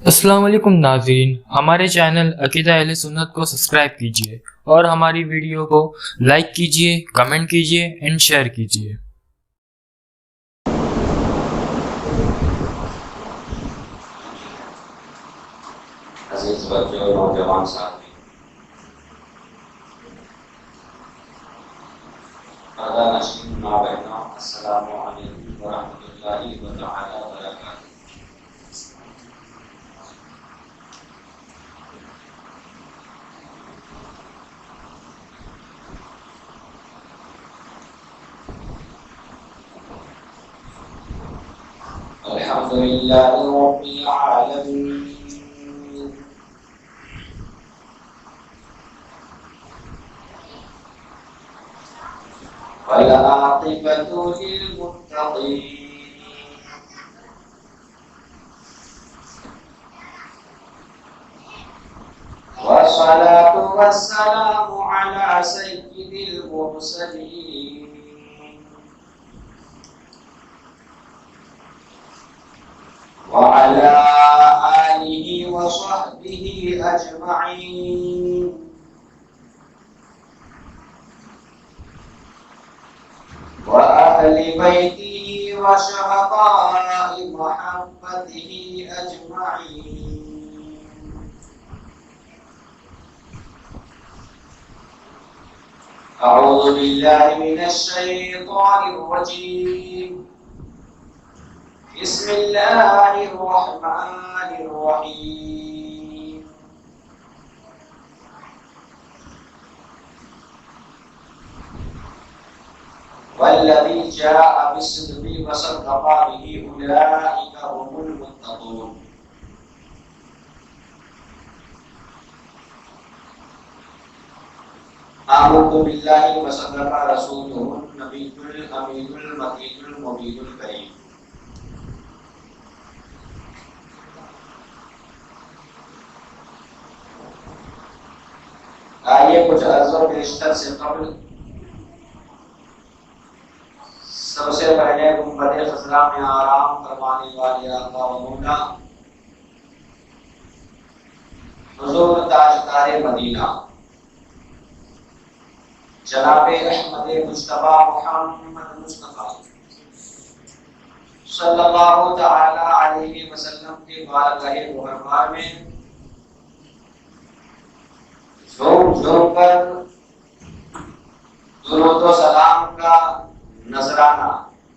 السلام علیکم ناظرین، ہمارے چینل عقیدہ اہل سنت کو سبسکرائب کیجیے اور ہماری ویڈیو کو لائک کیجیے، کمنٹ کیجیے اینڈ شیئر کیجیے۔ عزیز بچوں اور نوجوان ساتھی، پردہ نشین ماں بہنوں، السلام علیکم ورحمۃ اللہ تعالی وبرکاتہ۔ الحمد للہ رب العالمین، والعاقبۃ للمتقین، والصلاة والسلام على سيد المرسلين وعلى آله وصحبه أجمعين، وأهل بيته وشهداء محبته أجمعين، أعوذ بالله من الشيطان الرجيم، بسم الله الرحمن الرحيم، والذي جاء بالصدق وصدق به أولئك هم المتقون۔ آمنت بالله وصدق رسوله النبي الأمين المكين المبين الكريم۔ آئیے کچھ عرض و بیشتر سے قبل سب سے پہلے گنبد خضرا میں آرام فرمانے والے آقا و مولا حضور تاجدار مدینہ جناب احمد مجتبی محمد مصطفیٰ صلی اللہ تعالی علیہ وسلم کے بارگاہ محرمہ میں جھوم جھوم کر درود و سلام کا نذرانہ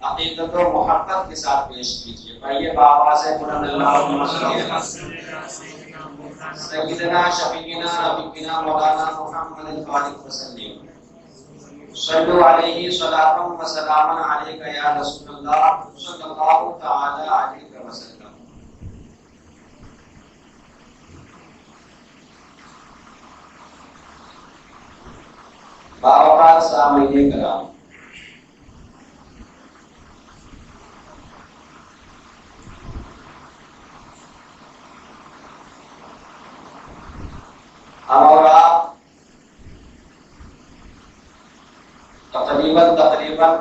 عقیدت و محبت کے ساتھ پیش کیجیے۔ بھائی بابا سے بلند اللہم صلی سیدنا شفیعنا نبینا مولانا محمد الفاتح وسلم، صلو علیہ صلاۃ و سلام علیک یا رسول اللہ صلی اللہ تعالی علیہ وسلم۔ باوقار سامعین کرام، ہم اور آپ تقریباً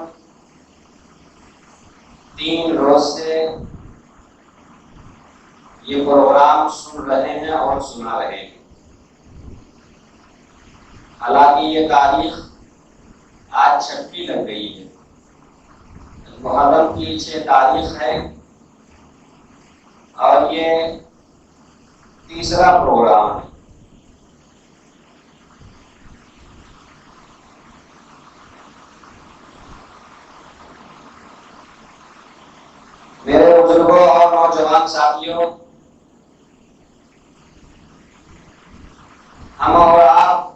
3 روز سے یہ پروگرام سن رہے ہیں اور سنا رہے ہیں۔ حالانکہ یہ تاریخ آج 6 لگ گئی ہے، محرم کی 6 تاریخ ہے اور یہ تیسرا پروگرام ہے۔ میرے بزرگوں اور نوجوان ساتھیوں، ہم اور آپ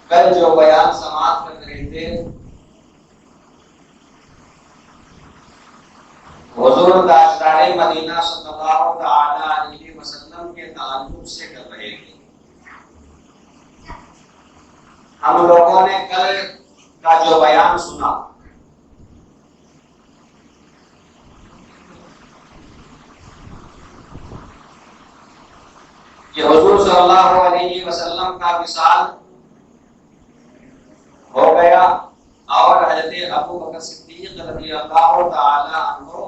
کل جو بیان سماعت کر رہے تھے حضور تاجدار مدینہ صلی اللہ تعالی علیہ وسلم کے تعلق سے کر رہے تھے۔ ہم لوگوں نے کل کا جو بیان سنا کہ حضور صلی اللہ علیہ وسلم کا وصال ہو گیا اور حضرت ابو بکر صدیق رضی اللہ تعالی عنہ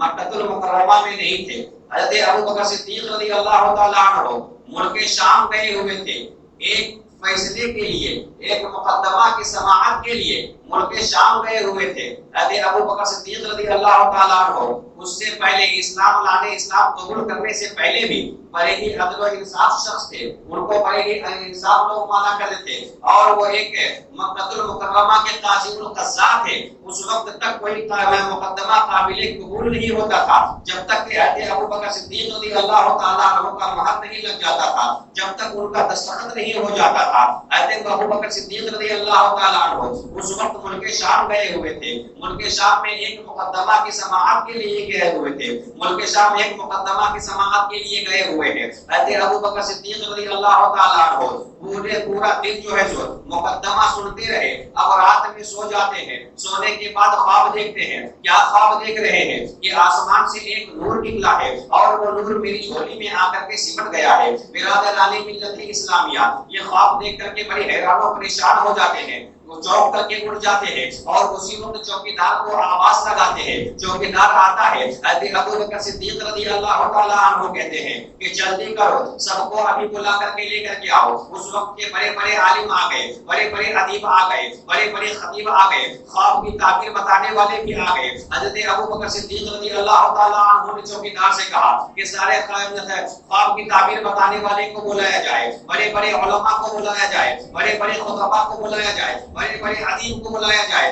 مکہ المکرمہ میں نہیں تھے. حضرت ابوبکر صدیق رضی اللہ تعالیٰ عنہ ملک شام گئے ہوئے تھے ایک فیصلے کے لیے, ایک مقدمہ کی سماعت کے لیے ملک شام گئے ہوئے تھے. حضرت ابوبکر صدیق رضی اللہ تعالیٰ عنہ اس سے پہلے اسلام لانے, اسلام قبول کرنے سے پہلے بھی بڑے ہی عدل و انصاف شخص تھے, ان کو بڑے ہی انصاف لوگ مانا کرتے تھے, اور وہ ایک مکہ المکرمہ کے قاضی القضاء تھے. اس وقت تک کوئی مقدمہ قابل قبول نہیں ہوتا تھا جب تک کہ حضرت ابوبکر صدیق رضی اللہ تعالیٰ عنہ کا مہر نہیں لگ جاتا تھا, جب تک ان کا دستخط نہیں ہو جاتا تھا. حضرت ابوبکر صدیق رضی اللہ تعالیٰ عنہ اس وقت ملک شام گئے ہوئے تھے. ملک شام میں ایک مقدمہ کی سماعت کے لیے گئے ہوئے تھے. ملک شام ایک مقدمہ کی سماعت کے لیے گئے ہوئے ہیں. حضرت ابوبکر صدیق رضی اللہ تعالیٰ عنہ پورا دن جو ہے جو مقدمہ سنتے رہے. اب رات میں سو جاتے ہیں, سونے کے بعد خواب دیکھتے ہیں. کیا خواب دیکھ رہے ہیں کہ آسمان سے ایک نور نکلا ہے اور وہ نور میری جھولی میں آ کر کے سمٹ گیا ہے. برادران ملت اسلامیہ یہ خواب دیکھ کر کے بڑے حیران و پریشان ہو جاتے ہیں. وہ چوک کر کے اٹھ جاتے ہیں اور اسی وقت چوکیدار کو آواز لگاتے ہیں. چوکیدار آتا ہے. حضرت ابوبکر صدیق رضی اللہ تعالیٰ عنہ کہتے ہیں کہ جلدی کرو, سب کو ابھی بلا کر کے لے کر کے آؤ. اس وقت کے بڑے بڑے عالم آ گئے, بڑے بڑے ادیب آ گئے, بڑے بڑے خطیب آ گئے, خواب کی تعبیر بتانے والے بھی آ گئے. حضرت ابوبکر صدیق رضی اللہ تعالیٰ عنہ نے چوکیدار سے کہا کہ سارے خواب کی تعبیر بتانے والے کو بلایا جائے, بڑے بڑے علماء کو بلایا جائے, بڑے بڑے خطباء کو بلایا جائے, بڑے بڑے ادیب کو بلایا جائے.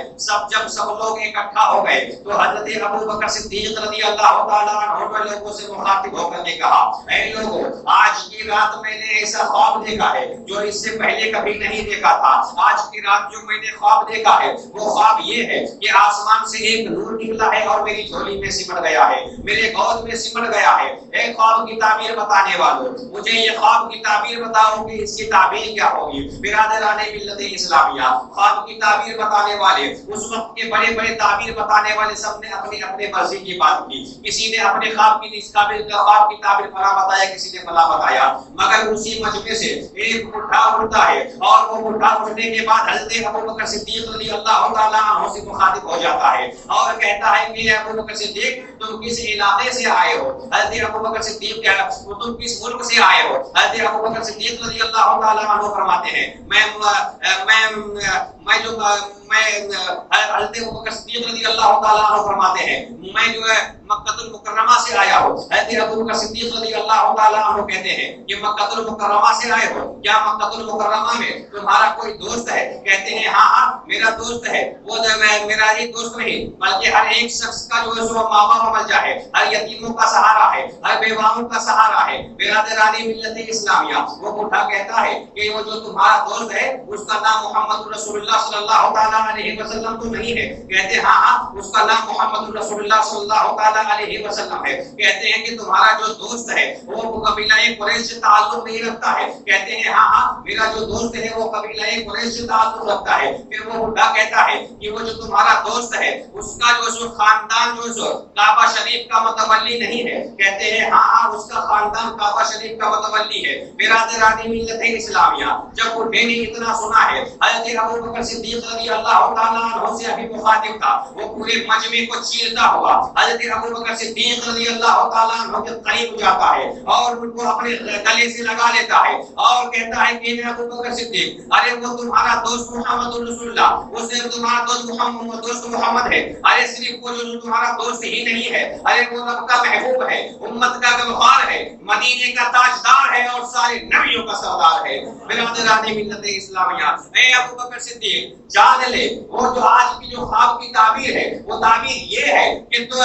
جب سب لوگ اکٹھا ہو گئے تو حضرت ابوبکر صدیق رضی اللہ تعالیٰ عنہ نے لوگوں سے مخاطب ہو کر کے کہا, اے لوگوں, آج کی رات میں نے ایسا خواب دیکھا ہے جو اس سے پہلے کبھی نہیں دیکھا تھا. آج کی رات جو میں نے خواب دیکھا ہے وہ خواب یہ ہے کہ آسمان سے ایک نور نکلا ہے اور میری جھولی میں سمٹ گیا ہے, میرے گود میں سمٹ گیا ہے. اے خواب کی تعبیر بتانے والوں, مجھے یہ خواب کی تعبیر بتاؤ کہ اس کی تعبیر کیا ہوگی. برادران ملت اسلامیہ, خواب کی تعبیر بتانے والے, اس وقت کے بڑے بڑے تعبیر بتانے والے سب نے اپنی اپنے مرضی کی بات کی. کسی نے اپنے خواب کی خواب کی تعبیر فلاں بتایا, کسی نے فلاں بتایا, مگر اسی مجمع سے ایک بڈھا اٹھتا ہے اور وہ بڈھا اٹھنے کے بعد حضرت ابوبکر صدیق رضی اللہ تعالیٰ عنہ سے مخاطب ہو جاتا ہے اور کہتا ہے کہ ابوبکر صدیق, تم کس علاقے سے آئے ہو؟ حضرت ابوبکر صدیق تم کس ملک سے آئے ہو؟ حضرت ابوبکر صدیق رضی اللہ تعالیٰ عنہ فرماتے ہیں, حضرت ابوبکر صدیق رضی اللہ تعالیٰ عنہ فرماتے ہیں, میں جو ہے مکہ المکرمہ سے آیا ہوں. حضرت ابوبکر صدیق رضی اللہ تعالیٰ عنہ کہتے ہیں کہ مکہ المکرمہ سے آئے ہو, کیا مکہ المکرمہ میں تمہارا کوئی دوست ہے؟ کہتے ہیں ہاں ہاں میرا دوست ہے. وہ میرا ہی دوست نہیں بلکہ ہر ایک شخص کا جو ہے سو ماں باپ ملجا ہے, ہر یتیموں کا سہارا ہے, ہر بیواؤں کا سہارا ہے. برادران ملت اسلامیہ, وہ بڈھا کہتا ہے کہ وہ جو تمہارا دوست ہے اس کا نام محمد رسول اللہ صلی اللہ تعالیٰ علیہ وسلم تو نہیں ہے؟ کہتے ہاں ہاں اس کا نام محمد رسول اللہ صلی اللہ تعالیٰ علیہ وسلم ہے. کہتے ہیں کہ تمہارا جو دوست ہے وہ قبیلہ قریش سے تعلق نہیں رکھتا ہے؟ کہتے ہیں ہاں ہاں میرا جو دوست ہے وہ قبیلہ قریش سے تعلق رکھتا ہے. پھر وہ بڈھا کہتا ہے کہ وہ جو تمہارا دوست ہے اس کا جو خاندان جو کعبہ شریف کا متولی نہیں ہے؟ کہتے ہیں ہاں ہاں اس کا خاندان کعبہ شریف کا متولی ہے. برادران ملت اسلامیہ, جب بڈھے نے اتنا سنا ہے, حضرت ابوبکر صدیق رضی اللہ تعالیٰ عنہ سے ابھی مخاطب تھا, وہ پورے مجمع کو چیرتا ہوا حضرت ابوبکر صدیق رضی اللہ تعالیٰ عنہ کے قریب جاتا ہے اور ان کو اپنے گلے سے لگا لیتا ہے اور کہتا ہے کہ ابوبکر صدیق, ارے وہ تمہارا دوست محمد رسول اللہ, اس نے تمہارا دوست محمد ہے. ارے صرف وہ جو تمہارا دوست ہی نہیں ہے, ارے وہ رب کا محبوب ہے, امت کا غمخوار ہے, مدینے کا تاجدار ہے اور سارے نبیوں کا سردار ہے. برادران ملت اسلامیہ, اے ابوبکر صدیق جان لے, وہ جو آج کی جو خواب کی تعبیر ہے وہ تعبیر یہ ہے کہ تو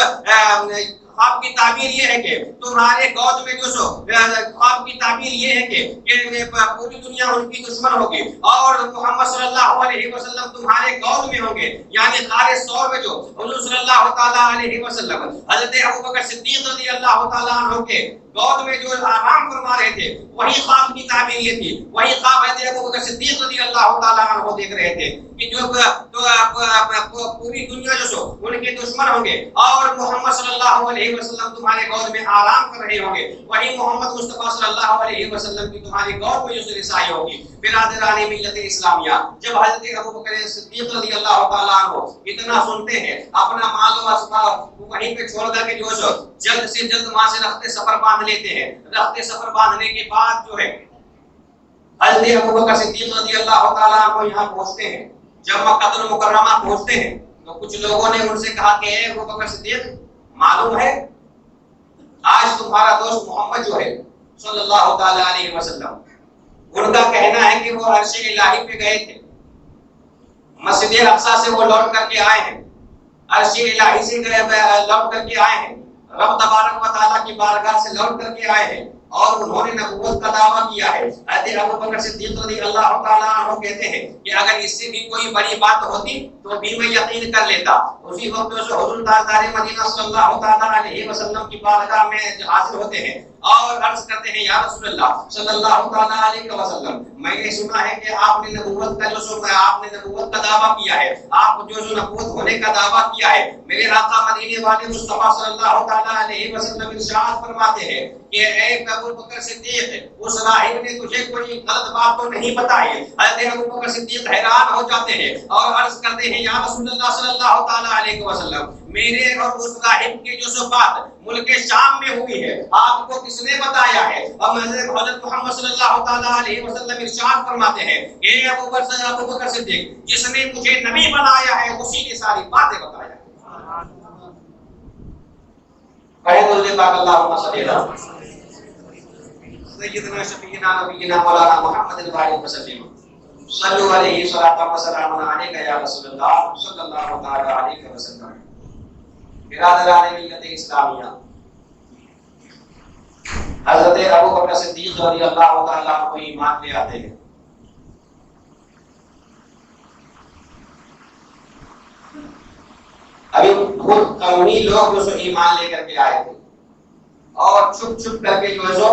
خواب کی تعبیر یہ ہے کہ تمہارے گود میں جو سو خواب کی تعبیر یہ ہے کہ پوری دنیا ان کی دشمن ہوگی اور محمد صلی اللہ علیہ وسلم تمہارے گود میں ہوں گے, یعنی غار ثور میں جو حضور صلی اللہ تعالیٰ علیہ وسلم حضرت ابوبکر صدیق رضی اللہ تعالیٰ عنہ کے گود میں جو آرام فرما رہے تھے, وہی خواب کی تعبیر یہ تھی, وہی خواب حضرت ابوبکر صدیق رضی اللہ تعالیٰ عنہ دیکھ رہے تھے. کہ جو پوری دنیا جو سو ان کے دشمن ہوں گے اور محمد صلی اللہ علیہ وسلم تمہارے گود میں آرام کر رہے ہوں گے، وہی محمد مصطفیٰ صلی اللہ علیہ وسلم کی تمہاری گود میں جو رسائی ہوگی۔ برادران ملت اسلامیہ، جب حضرت ابوبکر صدیق رضی اللہ تعالیٰ عنہ اتنا سنتے ہیں، اپنا مال و اسباب وہیں پہ چھوڑ کر کے جو سو جلد سے جلد وہاں سے رخت سفر باندھ لیتے ہیں۔ رخت سفر باندھنے کے بعد جو ہے حضرت ابوبکر صدیق رضی اللہ تعالیٰ عنہ یہاں پہنچتے ہیں۔ جب مکہ المکرمہ پہنچتے ہیں تو کچھ لوگوں نے ان سے کہا کہ اے ابوبکر صدیق، معلوم ہے آج تمہارا دوست محمد جو ہے صلی اللہ تعالیٰ علیہ وسلم، ان کا کہنا ہے کہ وہ عرش الہی پہ گئے تھے، مسجد اقصی سے وہ لوٹ کر کے آئے ہیں، عرش الہی سے لوٹ کر کے آئے ہیں، رب تبارک و تعالیٰ کی بارگاہ سے لوٹ کر کے آئے ہیں اور انہوں نے نبوت کا دعویٰ کیا ہے۔ حضرت ابوبکر صدیق رضی اللہ تعالیٰ عنہ کہتے ہیں کہ اگر اس سے بھی کوئی بڑی بات ہوتی تو بھی میں یقین کر لیتا۔ اسی وقت جو حضور تاجدار مدینہ صلی اللہ تعالیٰ علیہ وسلم کی بارگاہ میں حاضر ہوتے ہیں اور عرض کرتے ہیں یا رسول اللہ صلی اللہ تعالیٰ علیہ وسلم، میں نے سنا ہے کہ آپ نے نبوت کا دعویٰ کیا ہے، آپ جو نبوت ہونے کا دعویٰ کیا ہے۔ میرے آقا مدینے والے مصطفیٰ صلی اللہ تعالیٰ علیہ وسلم ارشاد فرماتے ہیں کہ اے ابوبکر صدیق، اس راہب نے تجھے کوئی غلط بات تو نہیں بتائی؟ حضرت ابوبکر صدیق حیران ہو جاتے ہیں اور عرض کرتے ہیں یا رسول اللہ صلی اللہ تعالیٰ علیہ وسلم، میرے اور اس راہب کی جو بات ملک شام میں ہوئی ہے آپ کو کس نے بتایا ہے؟ اور حضرت محمد صلی اللہ تعالیٰ علیہ وسلم ارشاد فرماتے ہیں کہ اے ابوبکر صدیق، جس نے مجھے نبی بنایا ہے اسی نے ساری باتیں بتایا ہے۔ اللہم صلی اللہ سیدنا شفیعنا نبینا مولانا محمد الوالد وسلم صلو علیہ صلاۃ و سلام علیک یا رسول اللہ صلی اللہ تعالی علیہ وسلم۔ برادران ملت اسلامیہ، حضرت ابوبکر صدیق رضی اللہ تعالیٰ عنہ ایمان لے آتے ہیں۔ ابھی خود قومی لوگ جو سو ایمان لے کر کے آئے تھے اور چھپ چھپ کر کے جو سو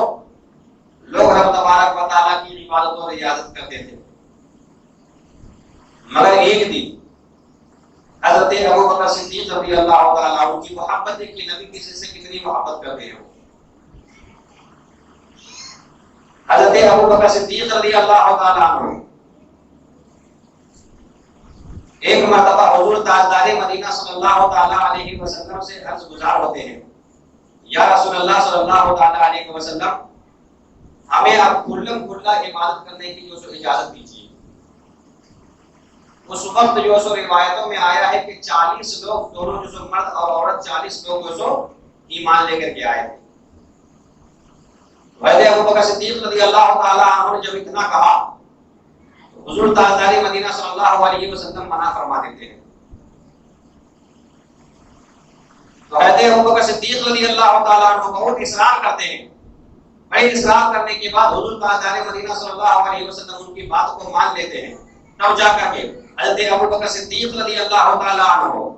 لوگ رب تبارک و تعالیٰ کی عبادت اور اجازت کرتے تھے، مگر ایک دن حضرت ابوبکر صدیق رضی اللہ تعالیٰ عنہ کی محبت ہے کہ نبی کسی سے کتنی محبت کرتے ہیں۔ حضرت ابوبکر صدیق رضی اللہ تعالیٰ عنہ ایک مرتبہ حضور تاجدار مدینہ صلی اللہ تعالیٰ علیہ وسلم سے عرض گزار ہوتے ہیں یا رسول اللہ صلی اللہ تعالیٰ علیہ وسلم، ہمیں آپ کھلم کھلا عبادت کرنے کی جو سو اجازت دیجیے۔ اس وقت جو سو روایتوں میں آیا ہے کہ 40 لوگ، دونوں جو سو مرد اور عورت 40 لوگ جو سو ایمان لے کر کے آئے تھے۔ حضرت ابوبکر صدیق رضی اللہ تعالیٰ عنہ نے جب اتنا کہا تو حضور تاجدار مدینہ صلی اللہ علیہ وسلم منع فرما دیتے ہیں۔ تو حضرت ابوبکر صدیق رضی اللہ تعالیٰ عنہ بہت اصرار کرتے ہیں۔ بڑے اصرار کرنے کے بعد حضور تاجدار مدینہ صلی اللہ علیہ وسلم ان کی بات کو مان لیتے ہیں۔ تب جا کر کے حضرت ابوبکر صدیق رضی اللہ تعالیٰ عنہ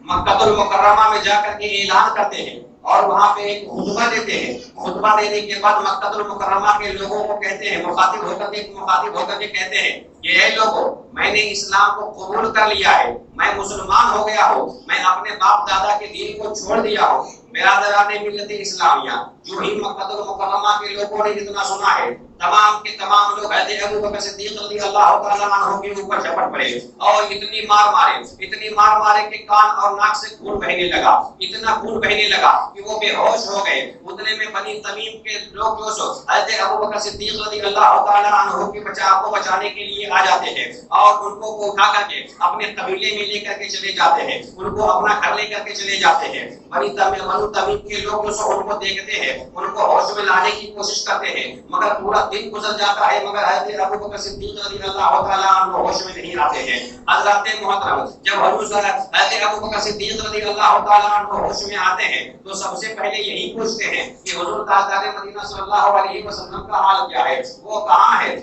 مکہ المکرمہ میں جا کر کے اعلان کرتے ہیں اور وہاں پہ ایک خطبہ دیتے ہیں۔ خطبہ دینے کے بعد مکہ المکرمہ کے لوگوں کو کہتے ہیں، مخاطب ہو کر کے کہتے ہیں کہ اے لوگوں، میں نے اسلام کو قبول کر لیا ہے، میں مسلمان ہو گیا ہوں، میں اپنے باپ دادا کے دین کو چھوڑ دیا ہوں۔ برادران ملت اسلامیہ، جو ہی مکہ المکرمہ کے لوگوں نے اتنا سنا ہے، تمام کے تمام لوگ حضرت ابوبکر صدیق رضی اللہ تعالیٰ عنہ کے اوپر جھپٹ پڑے اور اتنی مار مارے کہ کان اور ناک سے خون بہنے لگا، اتنا خون بہنے لگا کہ وہ بے ہوش ہو گئے۔ اتنے میں بنی تمیم کے لوگ جو سو حضرت ابوبکر صدیق رضی اللہ تعالیٰ عنہ کے کو بچانے کے لیے آ جاتے ہیں اور ان کو اٹھا کر کے اپنے قبیلے میں لے کر کے چلے جاتے ہیں، ان کو اپنا گھر لے کر کے چلے جاتے ہیں۔ بنی تمیم کے لوگ جو سو ان کو دیکھتے ہیں، ان کو ہوش میں لانے کی کوشش کرتے ہیں، مگر پورا دن گزر جاتا ہے مگر حضرت ابوبکر صدیق رضی اللہ تعالیٰ عنہ ہوش میں نہیں آتے ہیں۔ حضرات محترم، جب حضرت ابوبکر صدیق رضی اللہ تعالیٰ عنہ ہوش میں آتے ہیں تو سب سے پہلے یہی پوچھتے ہیں کہ حضور تاجدار مدینہ صلی اللہ علیہ وسلم کا حال کیا ہے، وہ کہاں ہے؟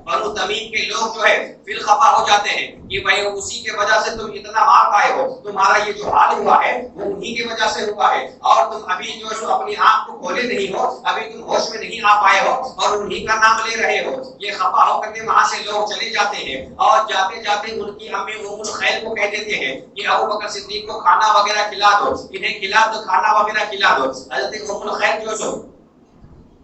بنو تمیم کے لوگ جو ہے فی الخفا ہو جاتے ہیں کہ بھائی اس اسی کے وجہ سے تم اتنا مار پائے ہو، تمہارا یہ جو حال ہوا ہے وہ انہی کی وجہ سے ہوا ہے، اور تم ابھی جو ہے اپنی آنکھ کو کھولے نہیں ہو، ابھی تم ہوش میں نہیں آ پائے ہو اور انہی کا نام لے رہے ہو۔ یہ خفا ہو کر کے وہاں سے لوگ چلے جاتے ہیں اور جاتے جاتے ان کی امی ام الخیر کو کہہ دیتے ہیں کہ ابو بکر صدیق کو کھانا وغیرہ کھلا دو، انہیں کھلا دو، کھانا وغیرہ کھلا دو۔ حضرت ام الخیر جو سو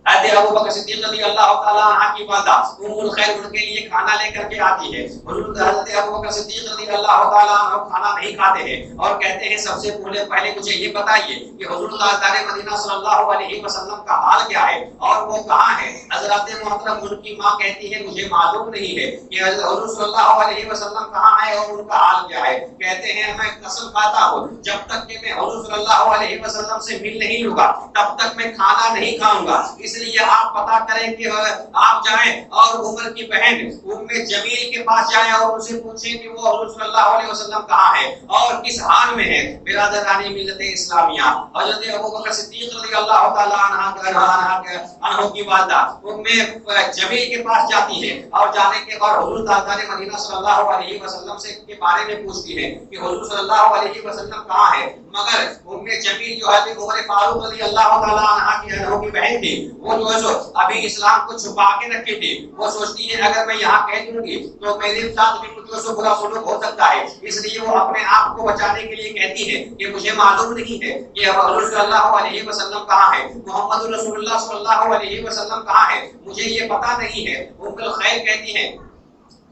حضرت ابو بکر صدیق رضی اللہ تعالی عنہ کی والدہ ام الخیر ان کے لیے کھانا لے کر کے آتی ہے۔ حضرت ابو بکر صدیق رضی اللہ تعالی عنہ کھانا نہیں کھاتے ہیں اور کہتے ہیں سب سے پہلے مجھے یہ بتائیے کہ حضور تاجدار مدینہ صلی اللہ علیہ وسلم کا حال کیا ہے اور وہ کہاں ہے؟ حضرات محترم ان کی ماں کہتی ہے مجھے معلوم نہیں ہے کہ حضور صلی اللہ علیہ وسلم کہاں ہے اور ان کا حال کیا ہے۔ کہتے ہیں میں قسم کھاتا ہوں جب تک کہ میں حضور صلی اللہ علیہ وسلم سے مل نہیں لوں گا تب تک میں کھانا نہیں کھاؤں گا، اس لیے آپ پتا کریں کہ آپ جائیں اور عمر کی بہن ام جمیل کے پاس جائیں اور ان سے پوچھیں کہ وہ حضور صلی اللہ علیہ وسلم کہاں ہے اور کس حال میں ہے۔ برادران ملت اسلامیہ، حضرت ابو بکر صدیق رضی اللہ تعالی عنہ کی والدہ ام جمیل کے پاس جاتی ہے اور جانے کے بعد حضور تاجدار مدینہ صلی اللہ علیہ وسلم سے کے بارے میں پوچھتی ہے کہ حضور صلی اللہ علیہ وسلم کہاں ہے، مگر ام جمیل جو ہے عمر فاروق رضی اللہ تعالی عنہ کی بہن تھی، وہ جو ہے سو ابھی اسلام کو چھپا کے رکھی تھی۔ وہ سوچتی ہے اگر میں یہاں کہہ دوں گی تو میرے ساتھ بھی کچھ سو برا سلوک ہو سکتا ہے، اس لیے وہ اپنے آپ کو بچانے کے لیے کہتی ہے کہ مجھے معلوم نہیں ہے کہ حضور صلی اللہ علیہ وسلم کہاں ہے، محمد رسول اللہ صلی اللہ علیہ وسلم کہاں ہے، مجھے یہ پتا نہیں ہے۔ ام الخیر کہتی ہے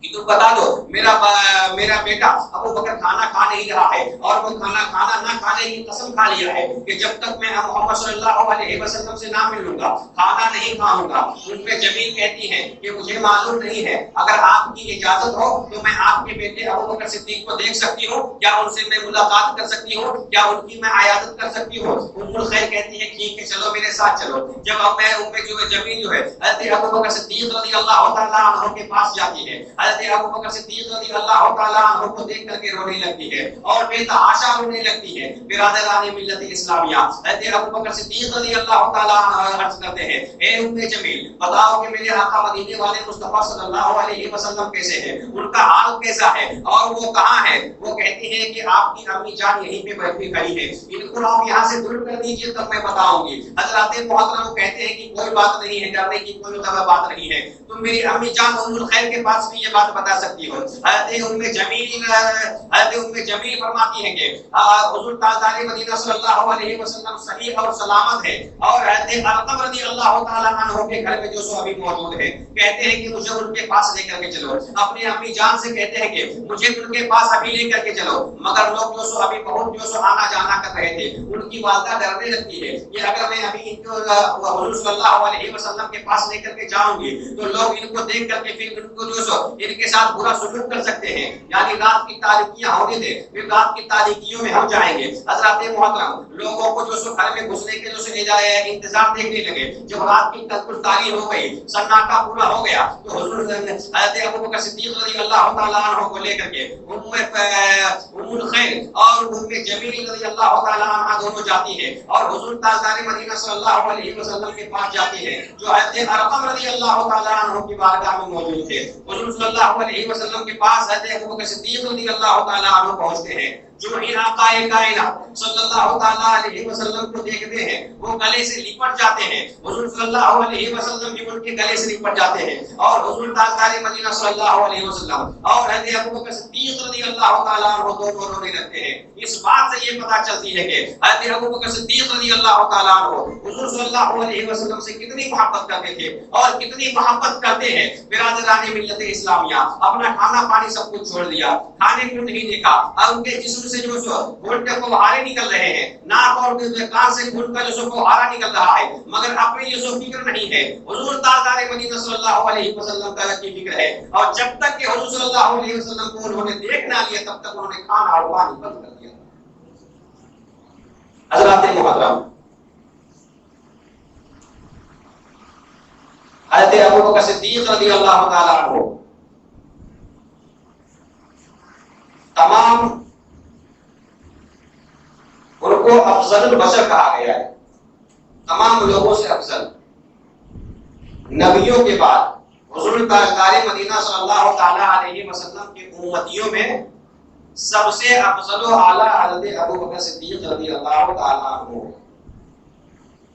کہ تم بتا دو میرا بیٹا ابو بکر کھانا کھا نہیں رہا ہے اور وہ کھانا نہ کھانے کی قسم کھا لیا ہے کہ جب تک میں محمد صلی اللہ علیہ وسلم سے نہ ملوں گا کھانا نہیں کھاؤں گا۔ ان پہ جمیل کہتی ہے کہ مجھے معلوم نہیں ہے، اگر آپ کی اجازت ہو تو میں آپ کے بیٹے ابو بکر صدیق کو دیکھ سکتی ہوں، کیا ان سے میں ملاقات کر سکتی ہوں، کیا ان کی میں عیادت کر سکتی ہوں؟ ام الخیر کہتی ہے ٹھیک ہے چلو میرے ساتھ چلو۔ جب اب میں جمیل جو ہے حضرت ابو بکر صدیق رضی اللہ تعالی عنہ کے پاس جاتی ہے، حضرت ابو بکر صدیق رضی اللہ تعالی عنہ کو دیکھ کر کے رونے لگتی ہے اور بے تحاشا رونے لگتی ہے۔ برادران ملت اسلامیہ، حضرت ابو بکر صدیق رضی اللہ تعالی عنہ عرض کرتے ہیں اے ام جمیل بتاؤ کہ میرے آقا مدینے والے مصطفیٰ صلی اللہ علیہ وسلم کیسے ہیں، ان کا حال کیسا ہے اور وہ کہاں ہے؟ وہ کہتی ہے کہ آپ کی امی جان یہیں پہ بیٹھی کھڑی ہے، ان کو آپ یہاں سے دور کر دیجیے تب میں بتاؤں گی۔ حضرات محترم کہتے ہیں کہ کوئی بات نہیں ہے، ڈرنے کی کوئی بات نہیں ہے، تم میری امی جان ام الخیر کے پاس بھی یہ بات بتا سکتی ہو۔ حضرت ام جمیل فرماتی ہیں کہ حضور تاجدار مدینہ صلی اللہ علیہ وسلم صحیح اور سلامت ہے اور حضرت ارقم رضی اللہ تعالی عنہ کے گھر میں جو سو ابھی موجود ہے، کہتے ہیں کہ مجھے ان کے پاس لے کر کے چلو۔ اپنی امی جان سے کہتے ہیں کہ مجھے ان کے پاس ابھی لے کر کے چلو، مگر لوگ جو سو ابھی بہت جو سو آنا جانا کر رہے تھے۔ ان کی والدہ ڈرنے لگتی ہے کہ اگر میں ابھی ان کو حضور صلی اللہ علیہ وسلم کے پاس لے کر کے جاؤں گی تو لوگ ان کو دیکھ کر کے پھر ان کو جو سو ان کے ساتھ برا سلوک کر سکتے ہیں، یعنی رات کی تاریکیاں ہونے دے، پھر رات کی تاریکیوں میں ہم جائیں گے۔ حضرات محترم لوگوں کو جو سو گھر میں گھسنے کے جو سو انتظار دیکھنے لگے۔ جب رات کی کل تاریخ ہو گئی، سناٹا پورا ہو گیا تو حضور حضرت ابو بکر صدیق رضی اللہ تعالی عنہ کو لے کر کے ام الخیر اور ام جمیل رضی اللہ تعالی عنہ دونوں جاتی ہے اور حضور تاجدار مدینہ صلی اللہ علیہ وسلم کے پاس جاتی ہے جو حضرت ارقم رضی اللہ تعالی عنہ کی بارگاہ میں موجود تھے۔ حضور صلی اللہ علیہ وسلم کے پاس حضرت ابو بکر صدیق رضی اللہ تعالی عنہ پہنچتے ہیں۔ جو ہی آقا کائنات صلی اللہ تعالی علیہ وسلم کو دیکھتے ہیں وہ گلے سے لپٹ جاتے ہیں، حضور صلی اللہ علیہ وسلم بھی ان کے گلے سے لپٹ جاتے ہیں اور حضور تاجدار مدینہ صلی اللہ علیہ وسلم اور حضرت ابو بکر صدیق رضی اللہ تعالی عنہ دونوں رونے لگتے ہیں۔ اس بات سے یہ پتہ چلتی ہے کہ حضرت ابو بکر صدیق رضی اللہ تعالی عنہ حضور صلی اللہ علیہ وسلم سے کتنی محبت کرتے تھے اور کتنی محبت کرتے ہیں۔ برادران ملت اسلامیہ اپنا کھانا پانی سب کچھ چھوڑ دیا، کھانے کو نہیں دیکھا اور ان کے جسم سے جو سو گھٹ کے فوہارے نکل رہے ہیں، ناک اور کان سے گھٹ کا جو سو فوہارا نکل رہا ہے، مگر اپنے یہ سو فکر نہیں ہے۔ حضور تاجدار مدینہ صلی اللہ علیہ وسلم کا کی فکر ہے اور جب تک کہ حضور صلی اللہ علیہ وسلم کو انہوں نے دیکھ نہ لیا تب تک انہوں نے کھانا اور پانی بند کر دیا۔ حضرات محترم حضرت ابو بکر صدیق رضی اللہ تعالی عنہ تمام ان کو افضل البشر کہا گیا ہے، تمام لوگوں سے افضل، نبیوں کے بعد حضور تاجدار مدینہ صلی اللہ تعالی علیہ وسلم کے امتیوں میں سب سے افضل و اعلیٰ حضرت ابو بکر صدیق رضی اللہ تعالیٰ عنہ،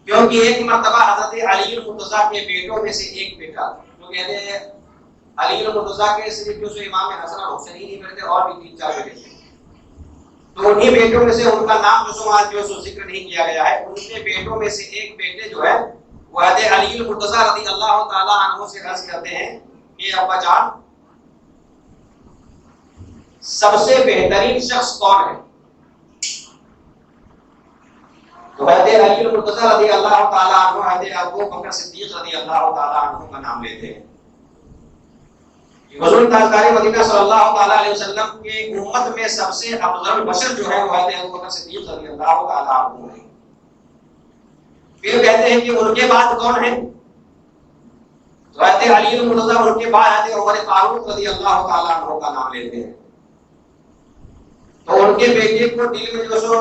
کیونکہ ایک مرتبہ حضرت علی المرتضیٰ کے بیٹوں میں سے ایک بیٹا، جو کہتے ہیں علی المرتضیٰ کے صرف جو امام حسن اور حسین ہی نہیں بیٹے، اور بھی 3-4 بیٹے تھے، تو انہی بیٹوں میں سے ان کا نام جو ذکر نہیں کیا گیا ہے، ان کے بیٹوں میں سے ایک بیٹے جو ہے وہ حضرت علی المرتضیٰ رضی اللہ تعالیٰ عنہ سے عرض کرتے ہیں کہ ابا جان سب سے بہترین شخص کون ہے؟ تو حضرت علی المرتضیٰ رضی اللہ تعالیٰ عنہ حضرت ابو بکر صدیق رضی اللہ تعالیٰ عنہ کا نام لیتے ہیں۔ حضور تاجدار مدینہ صلی اللہ تعالیٰ علیہ وسلم کے امت میں سب سے افضل بشر جو ہے وہ حضرت ابو بکر صدیق رضی اللہ تعالیٰ عنہ ہے۔ پھر کہتے ہیں کہ ان کے بعد کون ہے؟ تو حضرت علی المرتضیٰ، ان کے بعد حضرت عمر فاروق رضی اللہ تعالیٰ عنہ کا نام لیتے ہیں۔ تو ان کے بیٹے کو دل میں جو سو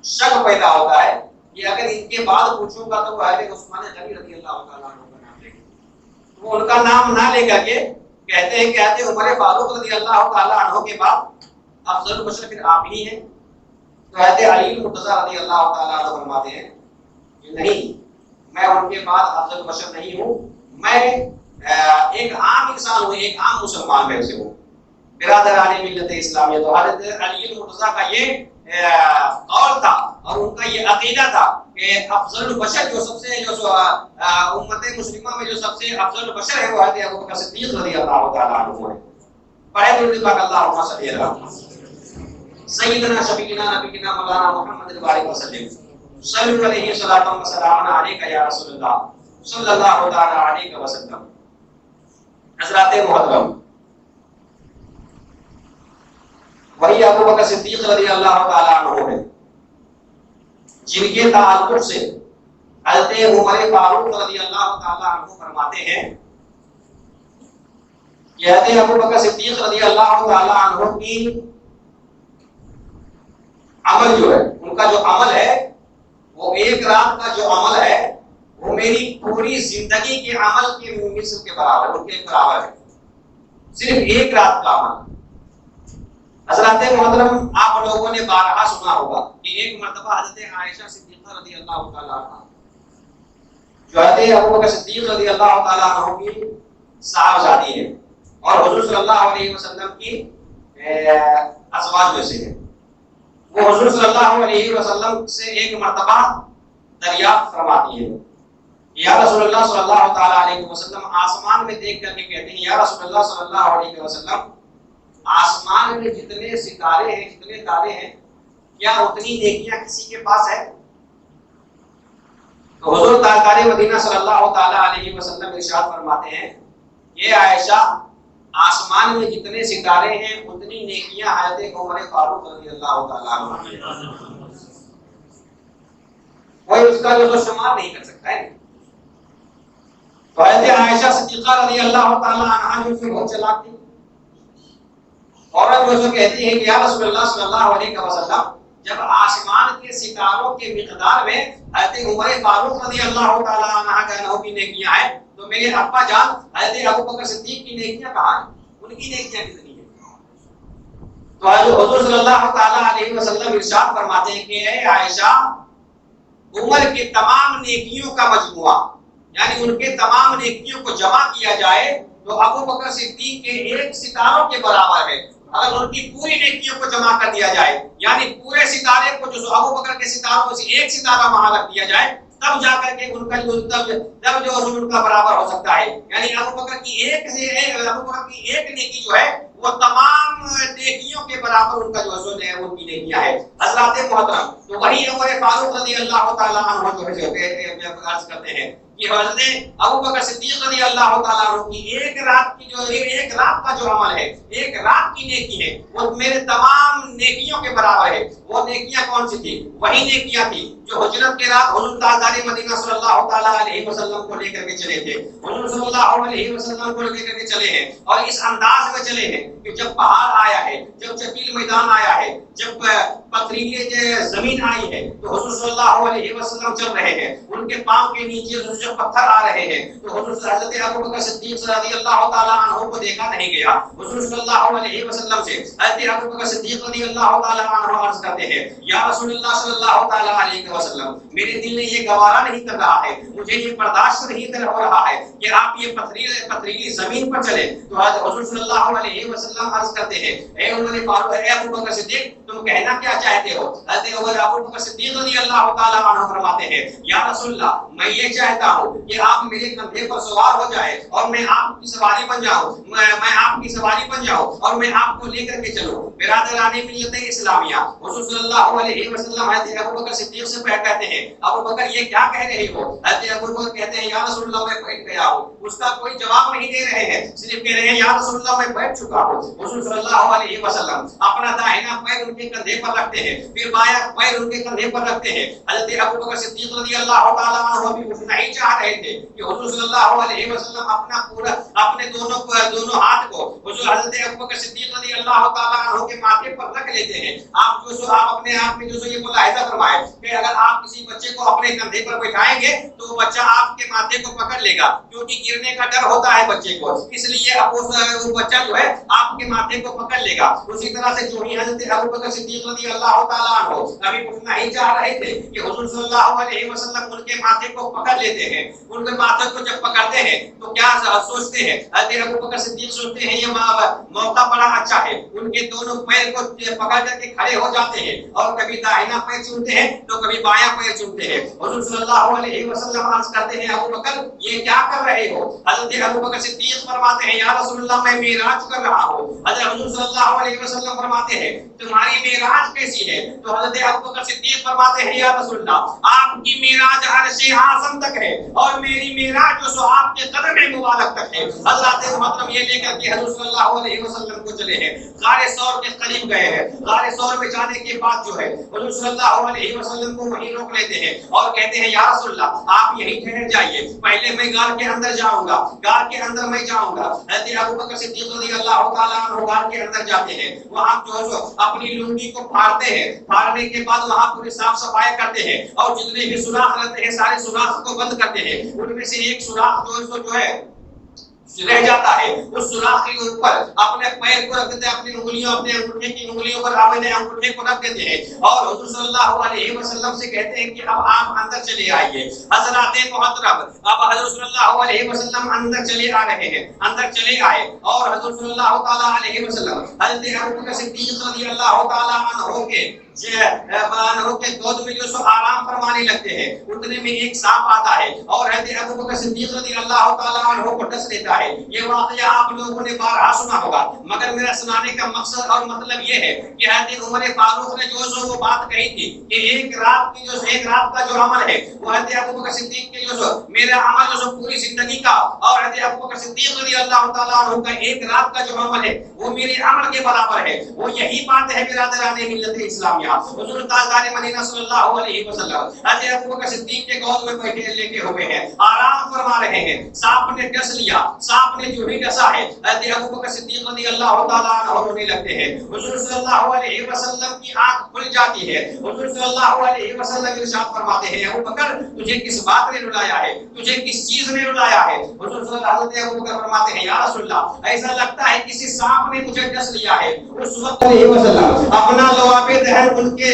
شک پیدا ہوتا ہے کہ اگر ان کے بعد پوچھوں گا تو وہ حضرت عثمان غنی رضی اللہ تعالیٰ عنہ کا نام لے گا، وہ ان کا نام نہ لے کر کے کہتے ہیں کہ حضرت عمر فاروق رضی اللہ تعالیٰ عنہ کے بعد افضل بشر پھر آپ ہی ہیں۔ تو حضرت علی المرتضیٰ رضی اللہ تعالیٰ عنہ فرماتے ہیں کہ نہیں، میں ان کے بعد افضل بشر نہیں ہوں، میں ایک عام انسان ہوں، ایک عام مسلمان میں سے ہوں، برادران ملت اسلامیہ۔ تو حضرت علی المرتضیٰ کا یہ قول تھا اور ان کا یہ عقیدہ تھا کہ افضل بشر جو سب سے جو امت مسلمہ میں جو سب سے افضل بشر ہے وہ حضرت ابو بکر صدیق رضی اللہ تعالیٰ عنہ ہے۔ پڑھے درود پاک اللہم صلی علی سیدنا شفیعنا نبینا مولانا محمد وعلیہ وسلم، صلی علیہ صلاۃ و سلام علیک یا رسول اللہ صلی اللہ تعالیٰ علیہ وسلم۔ حضرات محترم، وہی ابو بکر صدیق رضی اللہ تعالیٰ عنہ ہے جن کے تعلق سے حضرت عمر فاروق رضی اللہ تعالیٰ عنہ فرماتے ہیں کہ حضرت ابو بکر صدیق رضی اللہ تعالیٰ عنہ کی عمل جو ہے، ان کا جو عمل ہے وہ ایک رات کا جو عمل ہے وہ میری پوری زندگی کے عمل کے مثل کے برابر، ان کے برابر ہے، صرف ایک رات کا عمل۔ حضرات محترم، آپ لوگوں نے بارہا سنا ہوگا کہ ایک مرتبہ حضرت عائشہ صدیقہ رضی اللہ تعالیٰ عنہ، جو حضرت ابو بکر صدیق رضی اللہ تعالیٰ عنہ کی صاحبزادی ہے اور حضور صلی اللہ علیہ وسلم کی ازواج میں سے ہے، وہ حضور صلی اللہ علیہ وسلم سے ایک مرتبہ دریافت فرماتی ہے، یا رسول اللہ صلی اللہ تعالیٰ علیہ وسلم، آسمان میں دیکھ کر کے کہتے ہیں یا رسول اللہ صلی اللہ علیہ وسلم، آسمان میں جتنے ستارے ہیں، جتنے تارے ہیں، کیا اتنی نیکیاں کسی کے پاس ہے؟ تو حضور تاجدار مدینہ صلی اللہ تعالیٰ علیہ وسلم ارشاد فرماتے ہیں کہ عائشہ، آسمان میں جتنے ستارے ہیں اتنی نیکیاں حضرت عمر فاروق رضی اللہ تعالیٰ عنہ، کوئی اس کا جو شمار نہیں کر سکتا ہے۔ تو حضرت عائشہ صدیقہ رضی اللہ تعالیٰ عنہ جو کہ بہت چلاک تھی، عورت جو کہتی ہے کہ یا رسول اللہ صلی اللہ علیہ وسلم، جب آسمان کے ستاروں کے مقدار میں حضرت عمر فاروق رضی اللہ تعالیٰ عنہ کی نیکیاں ہیں، تو میرے ابا جان حضرت ابو بکر صدیق کی نیکیاں کہاں ہیں؟ ان کی نیکیاں کتنی ہیں؟ تو حضور صلی اللہ تعالیٰ علیہ وسلم ارشاد فرماتے ہیں کہ اے عائشہ، عمر کے تمام نیکیوں کا مجموعہ، یعنی ان کے تمام نیکیوں کو جمع کیا جائے تو ابو بکر صدیق کے ایک ستاروں کے برابر ہے۔ اگر ان کی پوری نیکیوں کو جمع کر دیا جائے، یعنی پورے ستارے کو جو ابو بکر کے ستاروں سے ایک ستارہ وہاں رکھ دیا جائے، تب جا کر کے ان کا جو ان کا برابر ہو سکتا ہے، یعنی ابو بکر کی ایک نیکی جو ہے وہ تمام نیکیوں کے برابر ان کا جو حصول ہے وہ کی نیکیاں ہے۔ حضرات محترم، تو وہی عمر فاروق رضی اللہ تعالیٰ عنہ جو ہے عرض کرتے ہیں کہ حضرت ابو بکر صدیق رضی اللہ تعالیٰ عنہ کی ایک رات کا جو عمل ہے، ایک رات کی نیکی ہے، وہ میرے تمام نیکیوں کے برابر ہے۔ وہ نیکیاں کون سی تھی؟ وہی نیکیاں تھی جو ہجرت کے رات حضور تاجدار مدینہ صلی اللہ تعالیٰ علیہ وسلم کو لے کر کے چلے تھے، حضور صلی اللہ علیہ وسلم کو لے کر کے چلے ہیں اور اس انداز میں چلے ہیں کہ جب پہاڑ آیا ہے، جب چٹیل میدان آیا ہے، جب پتھریلی زمین آئی ہے تو حضور صلی اللہ علیہ وسلم چل رہے ہیں، ان کے پاؤں کے نیچے جو پتھر آ رہے ہیں تو حضور حضرت ابوبکر صدیق رضی اللہ تعالیٰ عنہ کو دیکھا نہیں گیا۔ حضور صلی اللہ علیہ وسلم سے حضرت ابوبکر صدیق رضی اللہ تعالیٰ عنہ عرض کرتے ہیں یا رسول اللہ صلی اللہ تعالیٰ علیہ وسلم، میرے دل نے یہ گوارا نہیں کر رہا ہے، مجھے یہ برداشت نہیں ہو رہا ہے کہ آپ یہ پتھریلی زمین پر چلے۔ تو حضور صلی اللہ علیہ وسلم عرض کرتے ہیں اے عمر فاروق، اے ابوبکر صدیق، تم کہنا کیا چاہتے ہو؟ حضرت ابوبکر صدیق رضی اللہ تعالیٰ عنہ فرماتے ہیں یا رسول اللہ، میں یہ چاہتا ہوں کہ آپ میرے کندھے پر سوار ہو جائے اور میں آپ کی سواری بن جاؤں، میں آپ کی سواری بن جاؤں اور میں آپ کو لے کر کے چلوں۔ برادران ملت اسلامیہ، حضور صلی اللہ علیہ وسلم حضرت ابوبکر صدیق سے کہتے ہیں ابوبکر یہ کیا کہہ رہے ہو؟ حضرت ابوبکر کہتے ہیں یا رسول اللہ میں بیٹھ گیا ہوں۔ اس کا کوئی جواب نہیں دے رہے ہیں، صرف کہہ رہے ہیں یا رسول اللہ میں بیٹھ چکا ہوں۔ حضور صلی اللہ علیہ وسلم اپنا داہنا پیر ان کے کندھے پر رکھتے ہیں، پھر بایاں پیر ان کے کندھے پر رکھتے ہیں۔ حضرت ابوبکر صدیق رضی اللہ تعالیٰ عنہ بھی اٹھنا ہی چاہ رہے تھے کہ حضور صلی اللہ علیہ وسلم اپنے دونوں ہاتھ کو حضور حضرت ابوبکر صدیق رضی اللہ تعالیٰ عنہ کے ماتھے پر رکھ لیتے ہیں۔ آپ اپنے آپ میں یہ ملاحظہ فرمائے کہ اگر آپ کسی بچے کو اپنے کندھے پر بٹھائیں گے تو وہ بچہ آپ کے ماتھے کو پکڑ لے گا، کیونکہ گرنے کا ڈر ہوتا ہے بچے کو، اس لیے وہ بچہ جو ہے آپ کے ماتھے کو پکڑ لے گا۔ اسی طرح سے جو ہی حضرت ابوبکر صدیق رضی اللہ تعالیٰ عنہ ابھی اٹھنا ہی چاہ رہے تھے کہ حضور صلی اللہ علیہ وسلم ان کے ماتھے کو پکڑ لیتے ہیں۔ ان کے ماتھے کو جب پکڑتے ہیں تو کیا سوچتے ہیں؟ حضرت ابوبکر صدیق سوچتے ہیں یہ موقع بڑا اچھا ہے، ان کے دونوں پیر کو پکڑ کر کے کھڑے ہو جاتے ہیں اور کبھی داہنا پیر چنتے ہیں تو کبھی بایاں پیر چنتے ہیں۔ حضور صلی اللہ علیہ وسلم عرض کرتے ہیں ابوبکر یہ کیا کر رہے ہو؟ حضرت ابوبکر صدیق فرماتے ہیں یا رسول اللہ میں معراج کر رہا ہوں۔ حضرت حضور صلی اللہ علیہ وسلم فرماتے ہیں تمہاری معراج کیسی ہے؟ تو حضرت ابوبکر صدیق فرماتے ہیں یا رسول اللہ آپ کی معراج عرش اعظم تک ہے اور میری معراج جو سو آپ کے قدم مبارک تک ہے۔ حضرت محترم یہ لے کر کے حضور صلی اللہ علیہ وسلم کو چلے ہیں، غار ثور کے قریب گئے ہیں۔ غار ثور میں جانے کے بعد جو ہے حضور صلی اللہ علیہ وسلم کو وہیں روک لیتے ہیں اور کہتے ہیں یا رسول اللہ آپ یہیں ٹھہر جائیے، پہلے میں غار کے اندر جاؤں گا، غار کے اندر میں جاؤں گا۔ حضرت ابوبکر صدیق رضی اللہ تعالیٰ عنہ غار کے اندر جاتے ہیں، وہاں جو اپنی لنگی کو پھاڑتے ہیں، پھاڑنے کے بعد وہاں پوری صاف صفائی کرتے ہیں اور جتنے بھی سوراخ رہتے ہیں سارے سوراخ کو بند کرتے ہیں۔ ان میں سے ایک سوراخ جو ہے رہ جاتا ہے، اس سوراخ کے اوپر اپنے پیر کو رکھ دیتے ہیں، اپنی انگلیوں اپنے انگوٹھے کی انگلیوں پر اپنے انگوٹھے کو رکھ دیتے ہیں اور حضور صلی اللہ علیہ وسلم سے کہتے ہیں کہ اب آپ اندر چلے آئیے۔ حضرات محترم اب حضور صلی اللہ علیہ وسلم اندر چلے آ رہے ہیں، اندر چلے آئے اور حضور صلی اللہ تعالیٰ علیہ وسلم حضرت ابوبکر صدیق رضی اللہ تعالیٰ عنہ کے گود میں جو سو آرام فرمانے لگتے ہیں، اتنے میں ایک سانپ آتا ہے اور حضرت ابوبکر صدیق رضی اللہ تعالیٰ عنہ کو ڈس لیتا ہے۔ یہ واقعہ آپ لوگوں نے بارہا سنا ہوگا، مگر میرا سنانے کا مقصد اور مطلب یہ ہے کہ حضرت عمر فاروق نے جو سو وہ بات کہی تھی کہ ایک رات کا جو عمل ہے وہ حضرت ابوبکر صدیق کے جو سو میرا عمل جو سو پوری زندگی کا اور حضرت ابوبکر صدیق رضی اللہ تعالیٰ عنہ کا ایک رات کا جو عمل ہے وہ میرے عمل کے برابر ہے۔ وہ یہی بات ہے برادران ملت اسلامیہ، حضور تاجدار مدینہ صلی اللہ علیہ وسلم حضرت ابوبکر صدیق کے گود میں بیٹھے لیٹے ہوئے ہیں، آرام فرما رہے ہیں۔ سانپ نے ڈس لیا، سانپ نے جو ہی ڈسا ہے حضرت ابوبکر صدیق رضی اللہ تعالیٰ عنہ رونے لگتے ہیں۔ حضور صلی اللہ علیہ وسلم کی آنکھ کھل جاتی ہے۔ حضور صلی اللہ علیہ وسلم ارشاد فرماتے ہیں ابوبکر تجھے کس بات نے رلایا ہے، تجھے کس چیز نے رلایا ہے؟ حضور صلی اللہ علیہ وسلم فرماتے ہیں یا رسول اللہ ایسا لگتا ہے کسی سانپ نے مجھے ڈس لیا ہے۔ اس وقت علیہ وسلم اپنا لواب دہن ان کے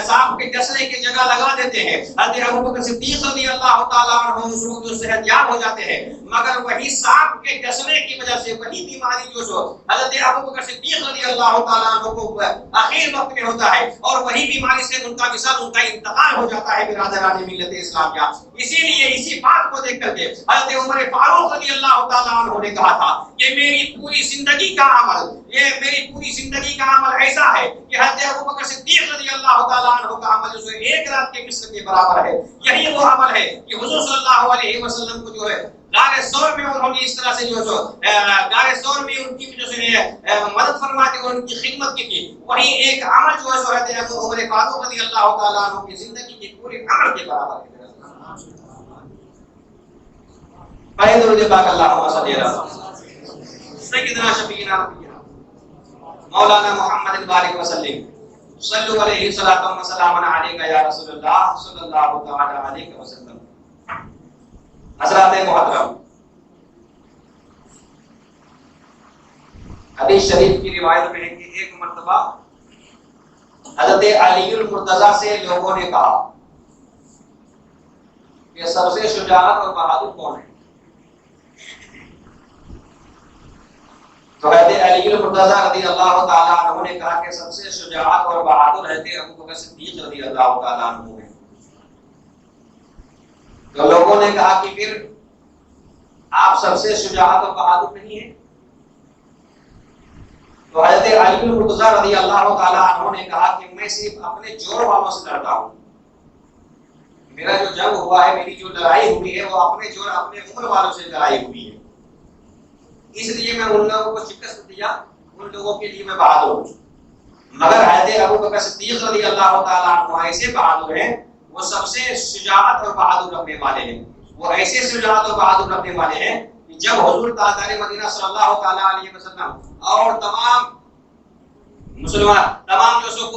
سانپ کے ڈسنے کی جگہ لگا دیتے ہیں۔ حضرت ابوبکر صدیق رضی اللہ تعالیٰ عنہ اس وقت صحت یاب ہو جاتے ہیں، مگر وہی سانپ کے ڈسنے کی وجہ سے وہی بیماری جو سو حضرت ابوبکر صدیق رضی اللہ تعالیٰ عنہ کو آخر وقت میں ہوتا ہے اور وہی بیماری سے ان کا وصال، ان کا انتقال ہو جاتا ہے برادران ملت اسلامیہ۔ اسی لیے اسی بات کو دیکھ کر کے حضرت عمر فاروق رضی اللہ تعالیٰ عنہ نے کہا تھا کہ میری پوری زندگی کا عمل، یہ میری پوری زندگی کا عمل ایسا ہے کہ حضرت ابوبکر صدیق رضی اللہ تعالیٰ عنہ کا عمل جو ایک رات کے مثل کے برابر ہے۔ یہی وہ عمل ہے کہ حضور صلی اللہ علیہ وسلم کو جو ہے غار ثور میں انہوں نے اس طرح سے جو غار ثور میں ان کی جو مدد فرماتے اور ان کی خدمت کی تھی، وہی ایک عمل جو ہے سو حضرت عمر فاروق رضی اللہ تعالیٰ عنہ کی زندگی کے پورے عمل کے برابر ہے۔ پہلے درود پاک اللہم صلی علی سیدنا شفیعنا نبینا مولانا محمد البارک وسلم صلو علیہ صلاۃ و سلام علیکہ یا رسول اللہ صلی اللہ تعالی علیہ وسلم. حضرات محترم، حدیث شریف کی روایت میں ہے کہ ایک مرتبہ حضرت علی المرتضیٰ سے لوگوں نے کہا کہ سب سے شجاعت اور بہادر کون ہے؟ تو حضرت علی المرتضیٰ رضی اللہ تعالیٰ عنہ نے کہا کہ سب سے شجاعت اور بہادر حضرت ابو بکر صدیق رضی اللہ تعالیٰ عنہ ہے. تو لوگوں نے کہا کہ پھر آپ سب سے شجاعت اور بہادر نہیں ہیں؟ تو حضرت علی المرتضیٰ رضی اللہ تعالیٰ عنہ نے کہا کہ میں صرف اپنے جوڑ والوں سے لڑتا ہوں. میرا جو جنگ ہوا ہے، میری جو لڑائی ہوئی ہے، وہ اپنے جوڑ اپنے عمر والوں سے لڑائی ہوئی ہے. اس لیے میں ان لوگوں کو شکست دیا، ان لوگوں کے لیے میں بہادر ہوں. مگر حضرت ابو بکر صدیق رضی اللہ تعالیٰ عنہ ایسے بہادر ہیں، وہ سب سے شجاعت اور بہادر رکھنے والے ہیں. وہ ایسے شجاعت اور بہادر رکھنے والے ہیں کہ جب حضور تاجدار مدینہ صلی اللہ تعالیٰ علیہ وسلم اور تمام مسلمان، تمام جو سو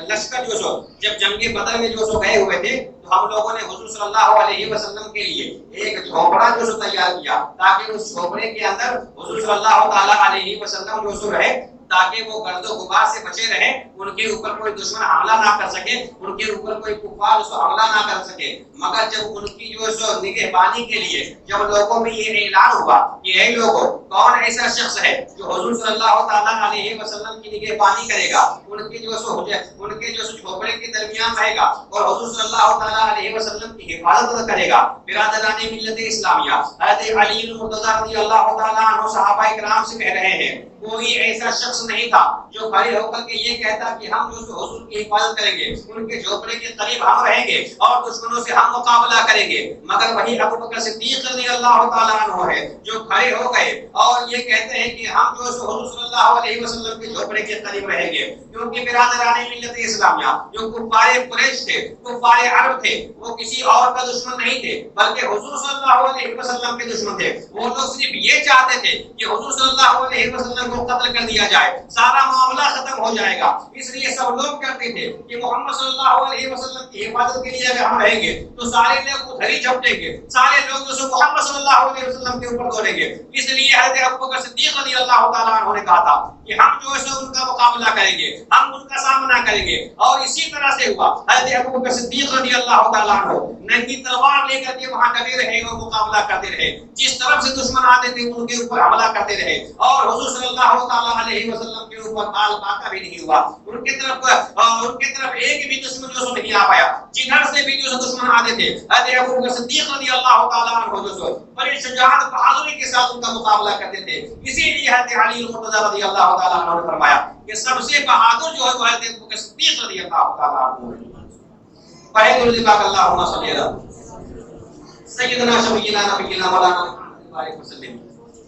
لشکر جو سو جب جنگ بدر میں جو سو گئے ہوئے تھے، تو ہم لوگوں نے حضور صلی اللہ علیہ وسلم کے لیے ایک جھونپڑا جو سو تیار کیا تاکہ اس جھونپڑے کے اندر حضور صلی اللہ تعالیٰ علیہ وسلم جو سو رہے، تاکہ وہ گرد و غبار سے بچے رہیں، ان کے اوپر کوئی دشمن حملہ نہ کر سکے، ان کے اوپر کوئی کفار اس حملہ نہ کر سکے. مگر جب ان کی جو سو نگہبانی کے لیے جب لوگوں میں یہ اعلان ہوا کہ اے لوگوں، کون ایسا شخص ہے جو حضور صلی اللہ تعالیٰ علیہ وسلم کی نگہبانی کرے گا، ان کے جو سو جھونپڑے کے درمیان رہے گا اور حضور صلی اللہ تعالیٰ علیہ وسلم کی حفاظت کرے گا. برادران ملت اسلامیہ، حضرت علی المرتضیٰ رضی اللہ تعالیٰ عنہ صحابہ کرام سے کہہ رہے ہیں، کوئی ایسا شخص نہیں تھا جو کھڑے ہو کر کے یہ کہتا کہ ہم جو حضور کی حفاظت کریں گے، ان کے جھونپڑے کے قریب ہم رہیں گے اور دشمنوں سے ہم مقابلہ کریں گے. مگر وہی ابو بکر صدیق رضی اللہ تعالیٰ عنہ ہے جو کھڑے ہو گئے اور یہ کہتے ہیں کہ ہم جو حضور صلی اللہ علیہ وسلم کے جھونپڑے کے قریب رہیں گے. کیونکہ برادران ملت اسلامیہ، جو کفار قریش تھے، کفار عرب تھے، وہ کسی اور کا دشمن نہیں تھے بلکہ حضور صلی اللہ علیہ وسلم کے دشمن تھے. وہ لوگ صرف یہ چاہتے تھے کہ حضور صلی اللہ علیہ وسلم کو قتل کر دیا جائے، سارا معاملہ ختم ہو جائے گا. اس لیے سب لوگ کہتے تھے کہ محمد صلی اللہ علیہ وسلم کی حفاظت کے لیے اگر ہم رہیں گے تو سارے لوگ ادھر ہی جھپٹیں گے، سارے لوگ جو محمد صلی اللہ علیہ وسلم کے اوپر دوڑیں گے. اس لیے حضرت ابو بکر صدیق رضی اللہ تعالیٰ عنہ نے کہا تھا کہ ہم جو ہے ان کا مقابلہ کریں گے، ہم ان کا سامنا کریں گے. اور اسی طرح سے ہوا. حضرت ابو بکر صدیق رضی اللہ تعالیٰ عنہ ننگی تلوار لے کر کے وہاں کبھی رہے اور مقابلہ کرتے رہے. جس طرف سے دشمن آتے تھے ان کے اوپر حملہ کرتے رہے اور حضور صلی اللہ تعالیٰ علیہ وسلم کے اوپر بال باقا بھی نہیں ہوا. ان کی طرف ایک بھی دشمن جو نہیں آ پایا. جدھر سے بھی جو دشمن آتے تھے، حضرت ابو بکر صدیق رضی اللہ تعالیٰ عنہ جو بڑی شجاعت بہادری کے ساتھ ان کا مقابلہ کرتے تھے. اسی لیے حضرت علی المرتضیٰ رضی اللہ تعالیٰ عنہ نے فرمایا کہ سب سے بہادر جو ہے وہ حضرت ابو بکر صدیق رضی اللہ تعالیٰ عنہ ہے. پڑھے درود پاک اللہم صلی علی سیدنا شفیعنا نبینا مولانا محمد وسلم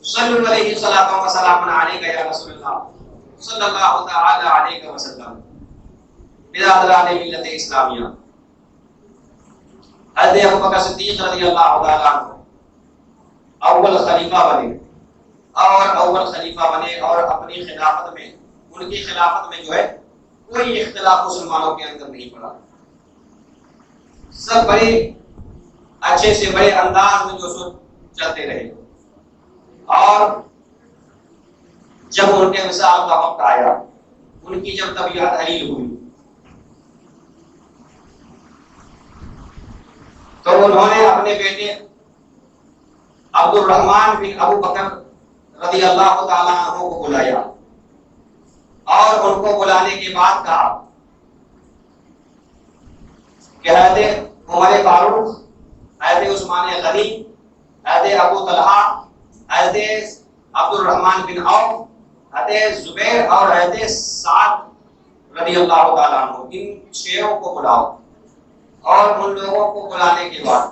صلی علیہ صلاۃ و سلام علیکہ یا رسول اللہ صلی اللہ تعالی علیہ وسلم. برادران ملت اسلامیہ، حضرت ابو بکر صدیق رضی اللہ تعالی عنہ اول خلیفہ بنے اور اپنی خلافت میں، ان کی خلافت میں جو ہے کوئی اختلاف مسلمانوں کے اندر نہیں پڑا. سب بڑے اچھے سے بڑے انداز میں جو سو چلتے رہے. اور جب ان کے وصال کا وقت آیا، ان کی جب طبیعت حلیل ہوئی، تو انہوں نے اپنے بیٹے عبد الرحمن بن ابو بکر رضی اللہ تعالیٰ عنہ کو بلایا اور ان کو بلانے کے بعد کہا کہ حضرت عمر فاروق، حضرت عثمان غنی، حضرت ابو طلحہ، حضرت عبد الرحمن بن عوف، حضرت زبیر اور حضرت سعد رضی اللہ تعالیٰ عنہ، ان چھ کو بلاؤ. اور ان لوگوں کو بلانے کے بعد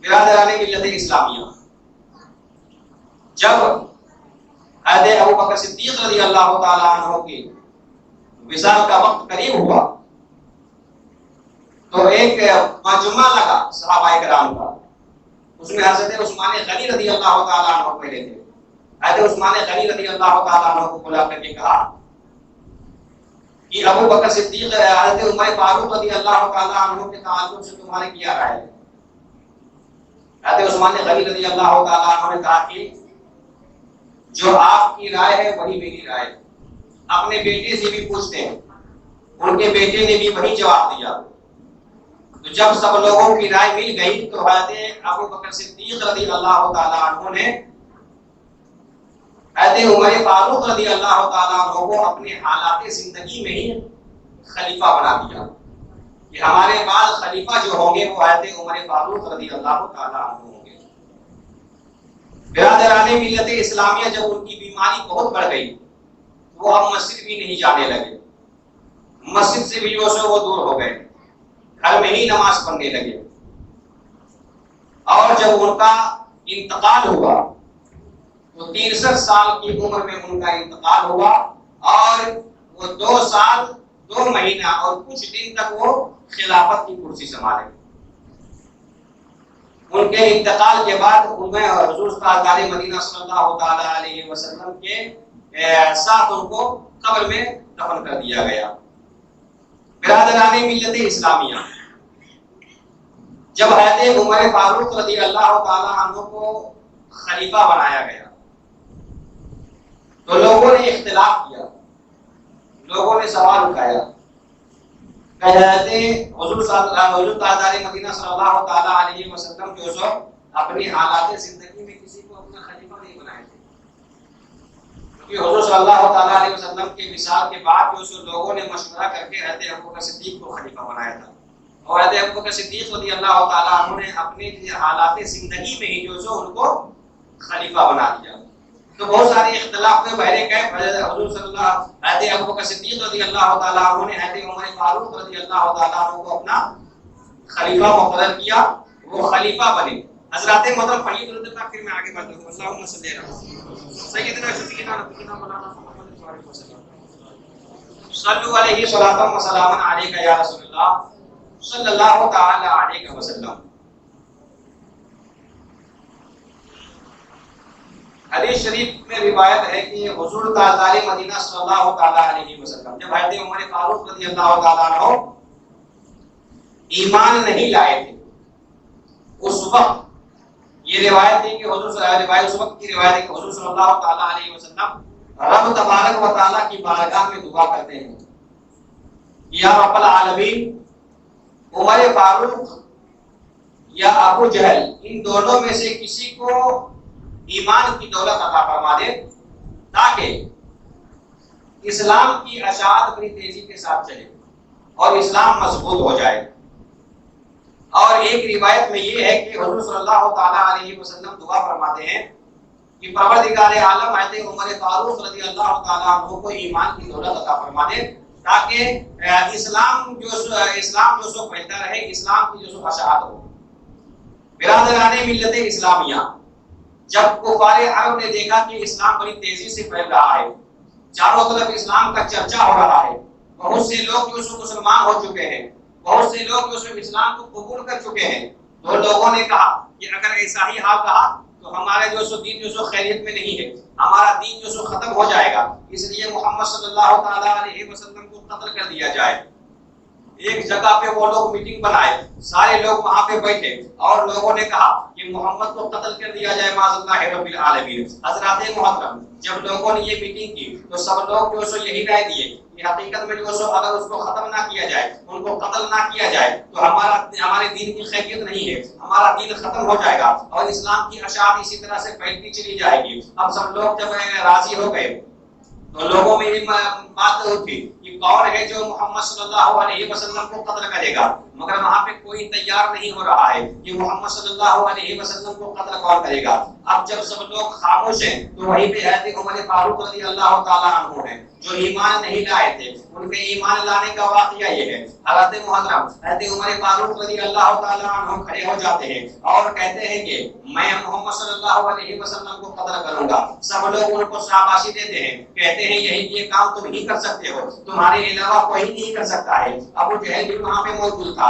برادران ملت اسلامیہ، جب حضرت ابو بکر صدیق رضی اللہ تعالیٰ عنہ کے وصال کا وقت قریب ہوا تو ایک مجمع لگا صحابہ کرام کا. اس میں حضرت عثمان غنی رضی اللہ تعالیٰ عنہ پہلے تھے، حضرت عثمان غنی رضی اللہ تعالیٰ عنہ کو بلا کر کے کہا کہ ابو بکر صدیق حضرت عمر فاروق رضی اللہ تعالیٰ عنہ کے تعلق سے تمہاری کیا رائے ہے؟ حضرت عثمان غنی رضی اللہ تعالیٰ عنہ نے کہا کہ جو آپ کی رائے ہے وہی میری رائے ہے۔ اپنے بیٹے سے بھی پوچھتے ہیں، ان کے بیٹے نے بھی وہی جواب دیا۔ تو جب سب لوگوں کی رائے مل گئی تو حضرت ابو بکر صدیق رضی اللہ تعالیٰ عنہ نے حضرت عمر فاروق رضی اللہ تعالیٰ عنہ کو اپنے حالات زندگی میں ہی خلیفہ بنا دیا کہ ہمارے بعد خلیفہ جو ہوں گے وہ حضرت عمر فاروق رضی اللہ تعالیٰ عنہ ہوں گے۔ برادران ملت اسلامیہ جب ان کی بیماری بہت بڑھ گئی وہ اب مسجد بھی نہیں جانے لگے، مسجد سے بھی جو سو وہ دور ہو گئے، گھر میں ہی نماز پڑھنے لگے۔ اور جب ان کا انتقال ہوا تو 63 سال کی عمر میں ان کا انتقال ہوا اور وہ 2 سال 2 مہینہ اور کچھ دن تک وہ خلافت کی کرسی سنبھالے۔ ان کے انتقال کے بعد انہیں حضور تاجدار مدینہ صلی اللہ تعالی علیہ وسلم کے ساتھ ان کو قبر میں دفن کر دیا گیا۔ برادران ملت اسلامیہ، جب حضرت عمر فاروق رضی اللہ تعالی عنہ کو خلیفہ بنایا گیا تو لوگوں نے اختلاف کیا، لوگوں نے سوال اٹھایا کہ حضور تاجدار مدینہ صلی اللہ تعالی علیہ وسلم جو سو اپنی حالات زندگی میں کسی کو اپنا خلیفہ نہیں بنائے تھے، کیونکہ حضور صلی اللہ تعالی علیہ وسلم کے وصال کے بعد جو سو لوگوں نے مشورہ کر کے حضرت ابوبکر صدیق کو خلیفہ بنایا تھا، اور حضرت ابوبکر صدیق رضی اللہ تعالی عنہ نے اپنے حالات زندگی میں ہی جو سو ان کو خلیفہ بنا دیا۔ تو بہت سارے اختلاف میں بہرے گئے، حضور صلی اللہ حضرت ابوبکر صدیق رضی اللہ تعالیٰ عنہ نے حضرت عمر فاروق رضی اللہ تعالیٰ عنہ کو اپنا خلیفہ مقرر کیا، وہ خلیفہ بنے۔ حضرات محترم پڑھیے درود پاک، پھر میں آگے بڑھتا ہوں۔ اللہم صلی علی سیدنا شفیعنا نبینا مولانا محمد صلی اللہ علیہ وسلم، صلو علیہ صلاۃ و سلام علیک یا رسول اللہ صلی اللہ تعالی علیہ وسلم۔ حدیث شریف میں روایت ہے کہ حضور تاجدار مدینہ صلی اللہ تعالی علیہ وسلم جب حضرت عمر فاروق رضی اللہ تعالیٰ عنہ ایمان نہیں لائے تھے، اس وقت یہ روایت ہے کہ اس وقت کی روایت ہے کہ حضور صلی اللہ تعالی علیہ وسلم رب تبارک و تعالیٰ کی بارگاہ میں دعا کرتے ہیں، یا رب العالمین عمر فاروق یا ابو جہل ان دونوں میں سے کسی کو ایمان کی دولت عطا فرما دے تاکہ اسلام کی اشاعت بڑی تیزی کے ساتھ چلے اور اسلام مضبوط ہو جائے۔ اور ایک روایت میں یہ ہے کہ حضور صلی اللہ تعالی علیہ وسلم دعا فرماتے ہیں کہ پروردگار عالم حضرت عمر فاروق رضی اللہ تعالی عنہ کو ایمان کی دولت عطا فرما دے تاکہ اسلام جو سو پھیلتا رہے، اسلام کی جو سو اشاعت ہو۔ برادران ملت اسلامیہ، جب کفار عرب نے دیکھا کہ اسلام بڑی تیزی سے پھیل رہا ہے، چاروں طرف اسلام کا چرچا ہو رہا ہے، بہت سے لوگ جو سو مسلمان ہو چکے ہیں، بہت سے لوگ جو سو اسلام کو قبول کر چکے ہیں، تو لوگوں نے کہا کہ اگر ایسا ہی حال رہا تو ہمارے جو سو دین جو سو خیریت میں نہیں ہے، ہمارا دین جو سو ختم ہو جائے گا، اس لیے محمد صلی اللہ تعالی علیہ وسلم کو قتل کر دیا جائے۔ ایک جگہ پہ وہ لوگ میٹنگ بنائے، سارے لوگ وہاں پہ بیٹھے اور لوگوں نے کہا کہ محمد کو قتل کر دیا جائے معاذ اللہ رب العالمین۔ حضرات محترم، جب لوگوں نے یہ میٹنگ کی تو سب لوگ جو سو یہی رائے دیے کہ حقیقت میں جو سو اگر اس کو ختم نہ کیا جائے، ان کو قتل نہ کیا جائے تو ہمارے دین کی خیریت نہیں ہے، ہمارا دین ختم ہو جائے گا اور اسلام کی اشاعت اسی طرح سے پھیلتی چلی جائے گی۔ اب سب لوگ جب راضی ہو گئے تو لوگوں میں یہ بات اٹھی کہ کون ہے جو محمد صلی اللہ علیہ وسلم کو قتل کرے گا، مگر وہاں پہ کوئی تیار نہیں ہو رہا ہے کہ محمد صلی اللہ علیہ وسلم کو قتل کون کرے گا۔ اب جب سب لوگ خاموش ہیں تو وہیں پہ حضرت عمر فاروق رضی اللہ تعالیٰ عنہ ہیں جو ایمان نہیں لائے تھے، ان کے ایمان لانے کا واقعہ یہ ہے۔ حضرت محترم حضرت عمر فاروق رضی اللہ تعالیٰ عنہ کھڑے ہو جاتے ہیں اور کہتے ہیں کہ میں محمد صلی اللہ علیہ وسلم کو قتل کروں گا۔ سب لوگ ان کو شاباشی دیتے ہیں، کہتے ہیں یہی یہ کام تم ہی کر سکتے ہو، تمہارے علاوہ کوئی نہیں کر سکتا ہے۔ ابو جہل بھی وہاں پہ موجود تھا،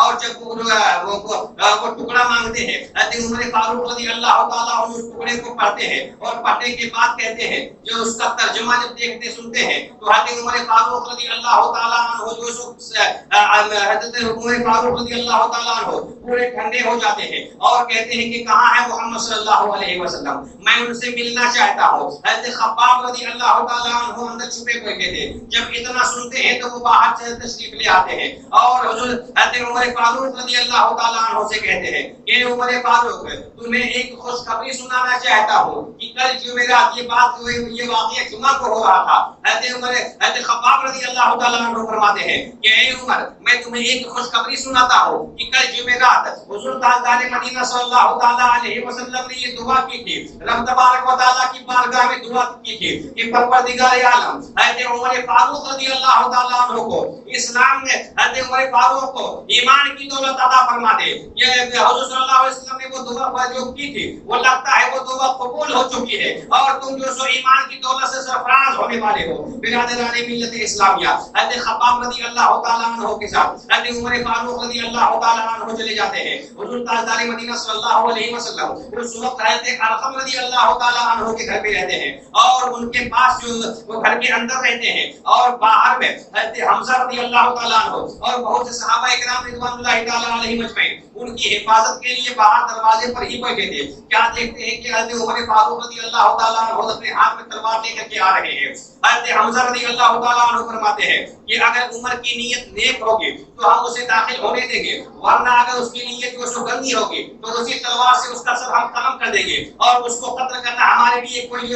اور جب وہ ٹکڑا مانگتے ہیں حضرت عمر فاروق رضی اللہ تعالیٰ عنہ اس ٹکڑے کو پڑھتے ہیں اور پڑھنے کے بعد کہتے ہیں جو اس کا ترجمہ جب دیکھتے سنتے ہیں تو حضرت عمر فاروق رضی اللہ تعالیٰ عنہ حضرت عمر فاروق رضی اللہ تعالیٰ عنہ پورے ٹھنڈے ہو جاتے ہیں اور کہتے ہیں کہ کہاں ہے محمد صلی اللہ علیہ وسلم، میں ان سے ملنا چاہتا ہوں۔ حضرت خباب رضی اللہ تعالیٰ عنہ اندر چھپے بیٹھے تھے، جب اتنا سنتے ہیں تو وہ باہر سے تشریف لے آتے ہیں اور حضرت عمر فاروق رضی اللہ تعالیٰ عنہ سے کہتے ہیں کہ عمر فاروق تمہیں ایک خوشخبری سنانا چاہتا ہوں کہ کل جمعرات یہ واقعہ جمعہ کو ہو رہا تھا۔ حضرت خباب رضی اللہ تعالیٰ عنہ فرماتے ہیں کہ اے عمر میں تمہیں ایک خوشخبری سناتا ہوں کہ کل جمعرات حضور تاجدار مدینہ صلی اللہ تعالیٰ علیہ وسلم نے یہ دعا کی تھی، رب تبارک و تعالیٰ کی بارگاہ میں دعا کی تھی کہ پروردگار عالم حضرت عمر فاروق رضی اللہ تعالیٰ عنہ کو اسلام نے حضرت عمر فاروق کو ایمان کی دولت عطا فرما دے۔ یہ حضور صلی اللہ علیہ وسلم نے وہ دعا جو کی تھی وہ لگتا ہے وہ دعا قبول ہو چکی ہے اور تم جو سو ایمان کی دولت سے سرفراز ہونے والے ہو۔ برادران ملت اسلامیہ حضرت خباب رضی اللہ تعالیٰ عنہ کے ساتھ حضرت عمر فاروق رضی اللہ تعالیٰ عنہ چلے جاتے ہیں حضور تاجدار مدینہ صلی اللہ علیہ وسلم اس وقت حضرت ارقم رضی اللہ تعالیٰ عنہ کے گھر پہ رہتے ہیں اور ان کے پاس جو وہ گھر کے اندر رہتے ہیں اور باہر میں حضرت حمزہ رضی اللہ تعالیٰ عنہ اور بہت سے صحابہ کرام رضوان اللہ تعالیٰ علیہ مجمعین ان کی حفاظت کے لیے باہر دروازے پر ہی بیٹھے تھے۔ کیا دیکھتے ہیں کہ حضرت عمر فاروق رضی اللہ تعالیٰ عنہ اپنے ہاتھ میں تلوار لے کر کے آ رہے ہیں۔ حضرت حمزہ رضی اللہ تعالیٰ عنہ فرماتے ہیں کہ اگر عمر کی نیت نیک ہوگی تو ہم اسے داخل ہونے دیں گے، ورنہ اگر اس کی نیت جو گندی ہوگی تو اسی تلوار سے اس کا سر ہم قلم کر دیں گے اور اس کو قتل کرنا ہمارے لیے کوئی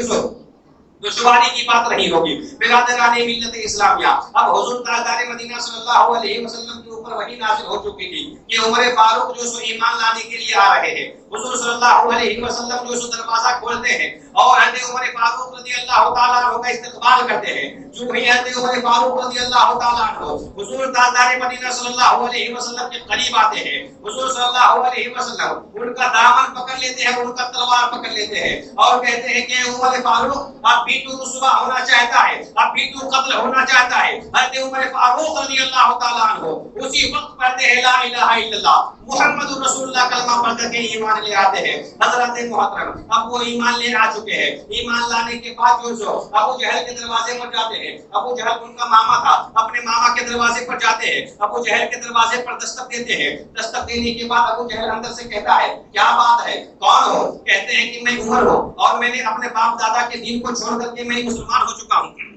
دشواری کی بات نہیں ہوگی۔ برادران ملت اسلامیہ اب حضور تاجدار مدینہ صلی اللہ علیہ وسلم کے اوپر وحی نازل ہو چکی تھی کہ عمر فاروق جو سو ایمان لانے کے لیے آ رہے ہیں۔ حضور صلی اللہ علیہ وسلم جو سو دروازہ کھولتے ہیں اور حضرت عمر فاروق رضی اللہ تعالیٰ عنہ کا استقبال کرتے ہیں۔ جو ہی حضرت عمر فاروق رضی اللہ تعالیٰ عنہ حضور تاجدار مدینہ صلی اللہ علیہ وسلم کے قریب آتے ہیں، حضور صلی اللہ علیہ وسلم ان کا دامن پکڑ لیتے ہیں، ان کا تلوار پکڑ لیتے ہیں اور کہتے ہیں کہ عمر فاروق اب بھی تو رسوا ہونا چاہتا ہے، اب بھی تو قتل ہونا چاہتا ہے۔ حضرت عمر فاروق رضی اللہ تعالیٰ عنہ اسی وقت پڑھتے ہیں لا الہ الا اللہ محمد رسول اللہ کلمہ پڑھ کر کے ایمان لے آتے ہیں۔ حضرات محترم اب وہ ایمان لے آ چکے ہیں۔ ایمان لانے کے بعد جو سو ابو جہل کے دروازے پر جاتے ہیں، ابو جہل ان کا ماما تھا، اپنے ماما کے دروازے پر جاتے ہیں، ابو جہل کے دروازے پر دستک دیتے ہیں۔ دستک دینے کے بعد ابو جہل اندر سے کہتا ہے کیا بات ہے، کون ہو؟ کہتے ہیں کہ میں عمر ہوں اور میں نے اپنے باپ دادا کے دین کو چھوڑ کر کے میں مسلمان ہو چکا ہوں،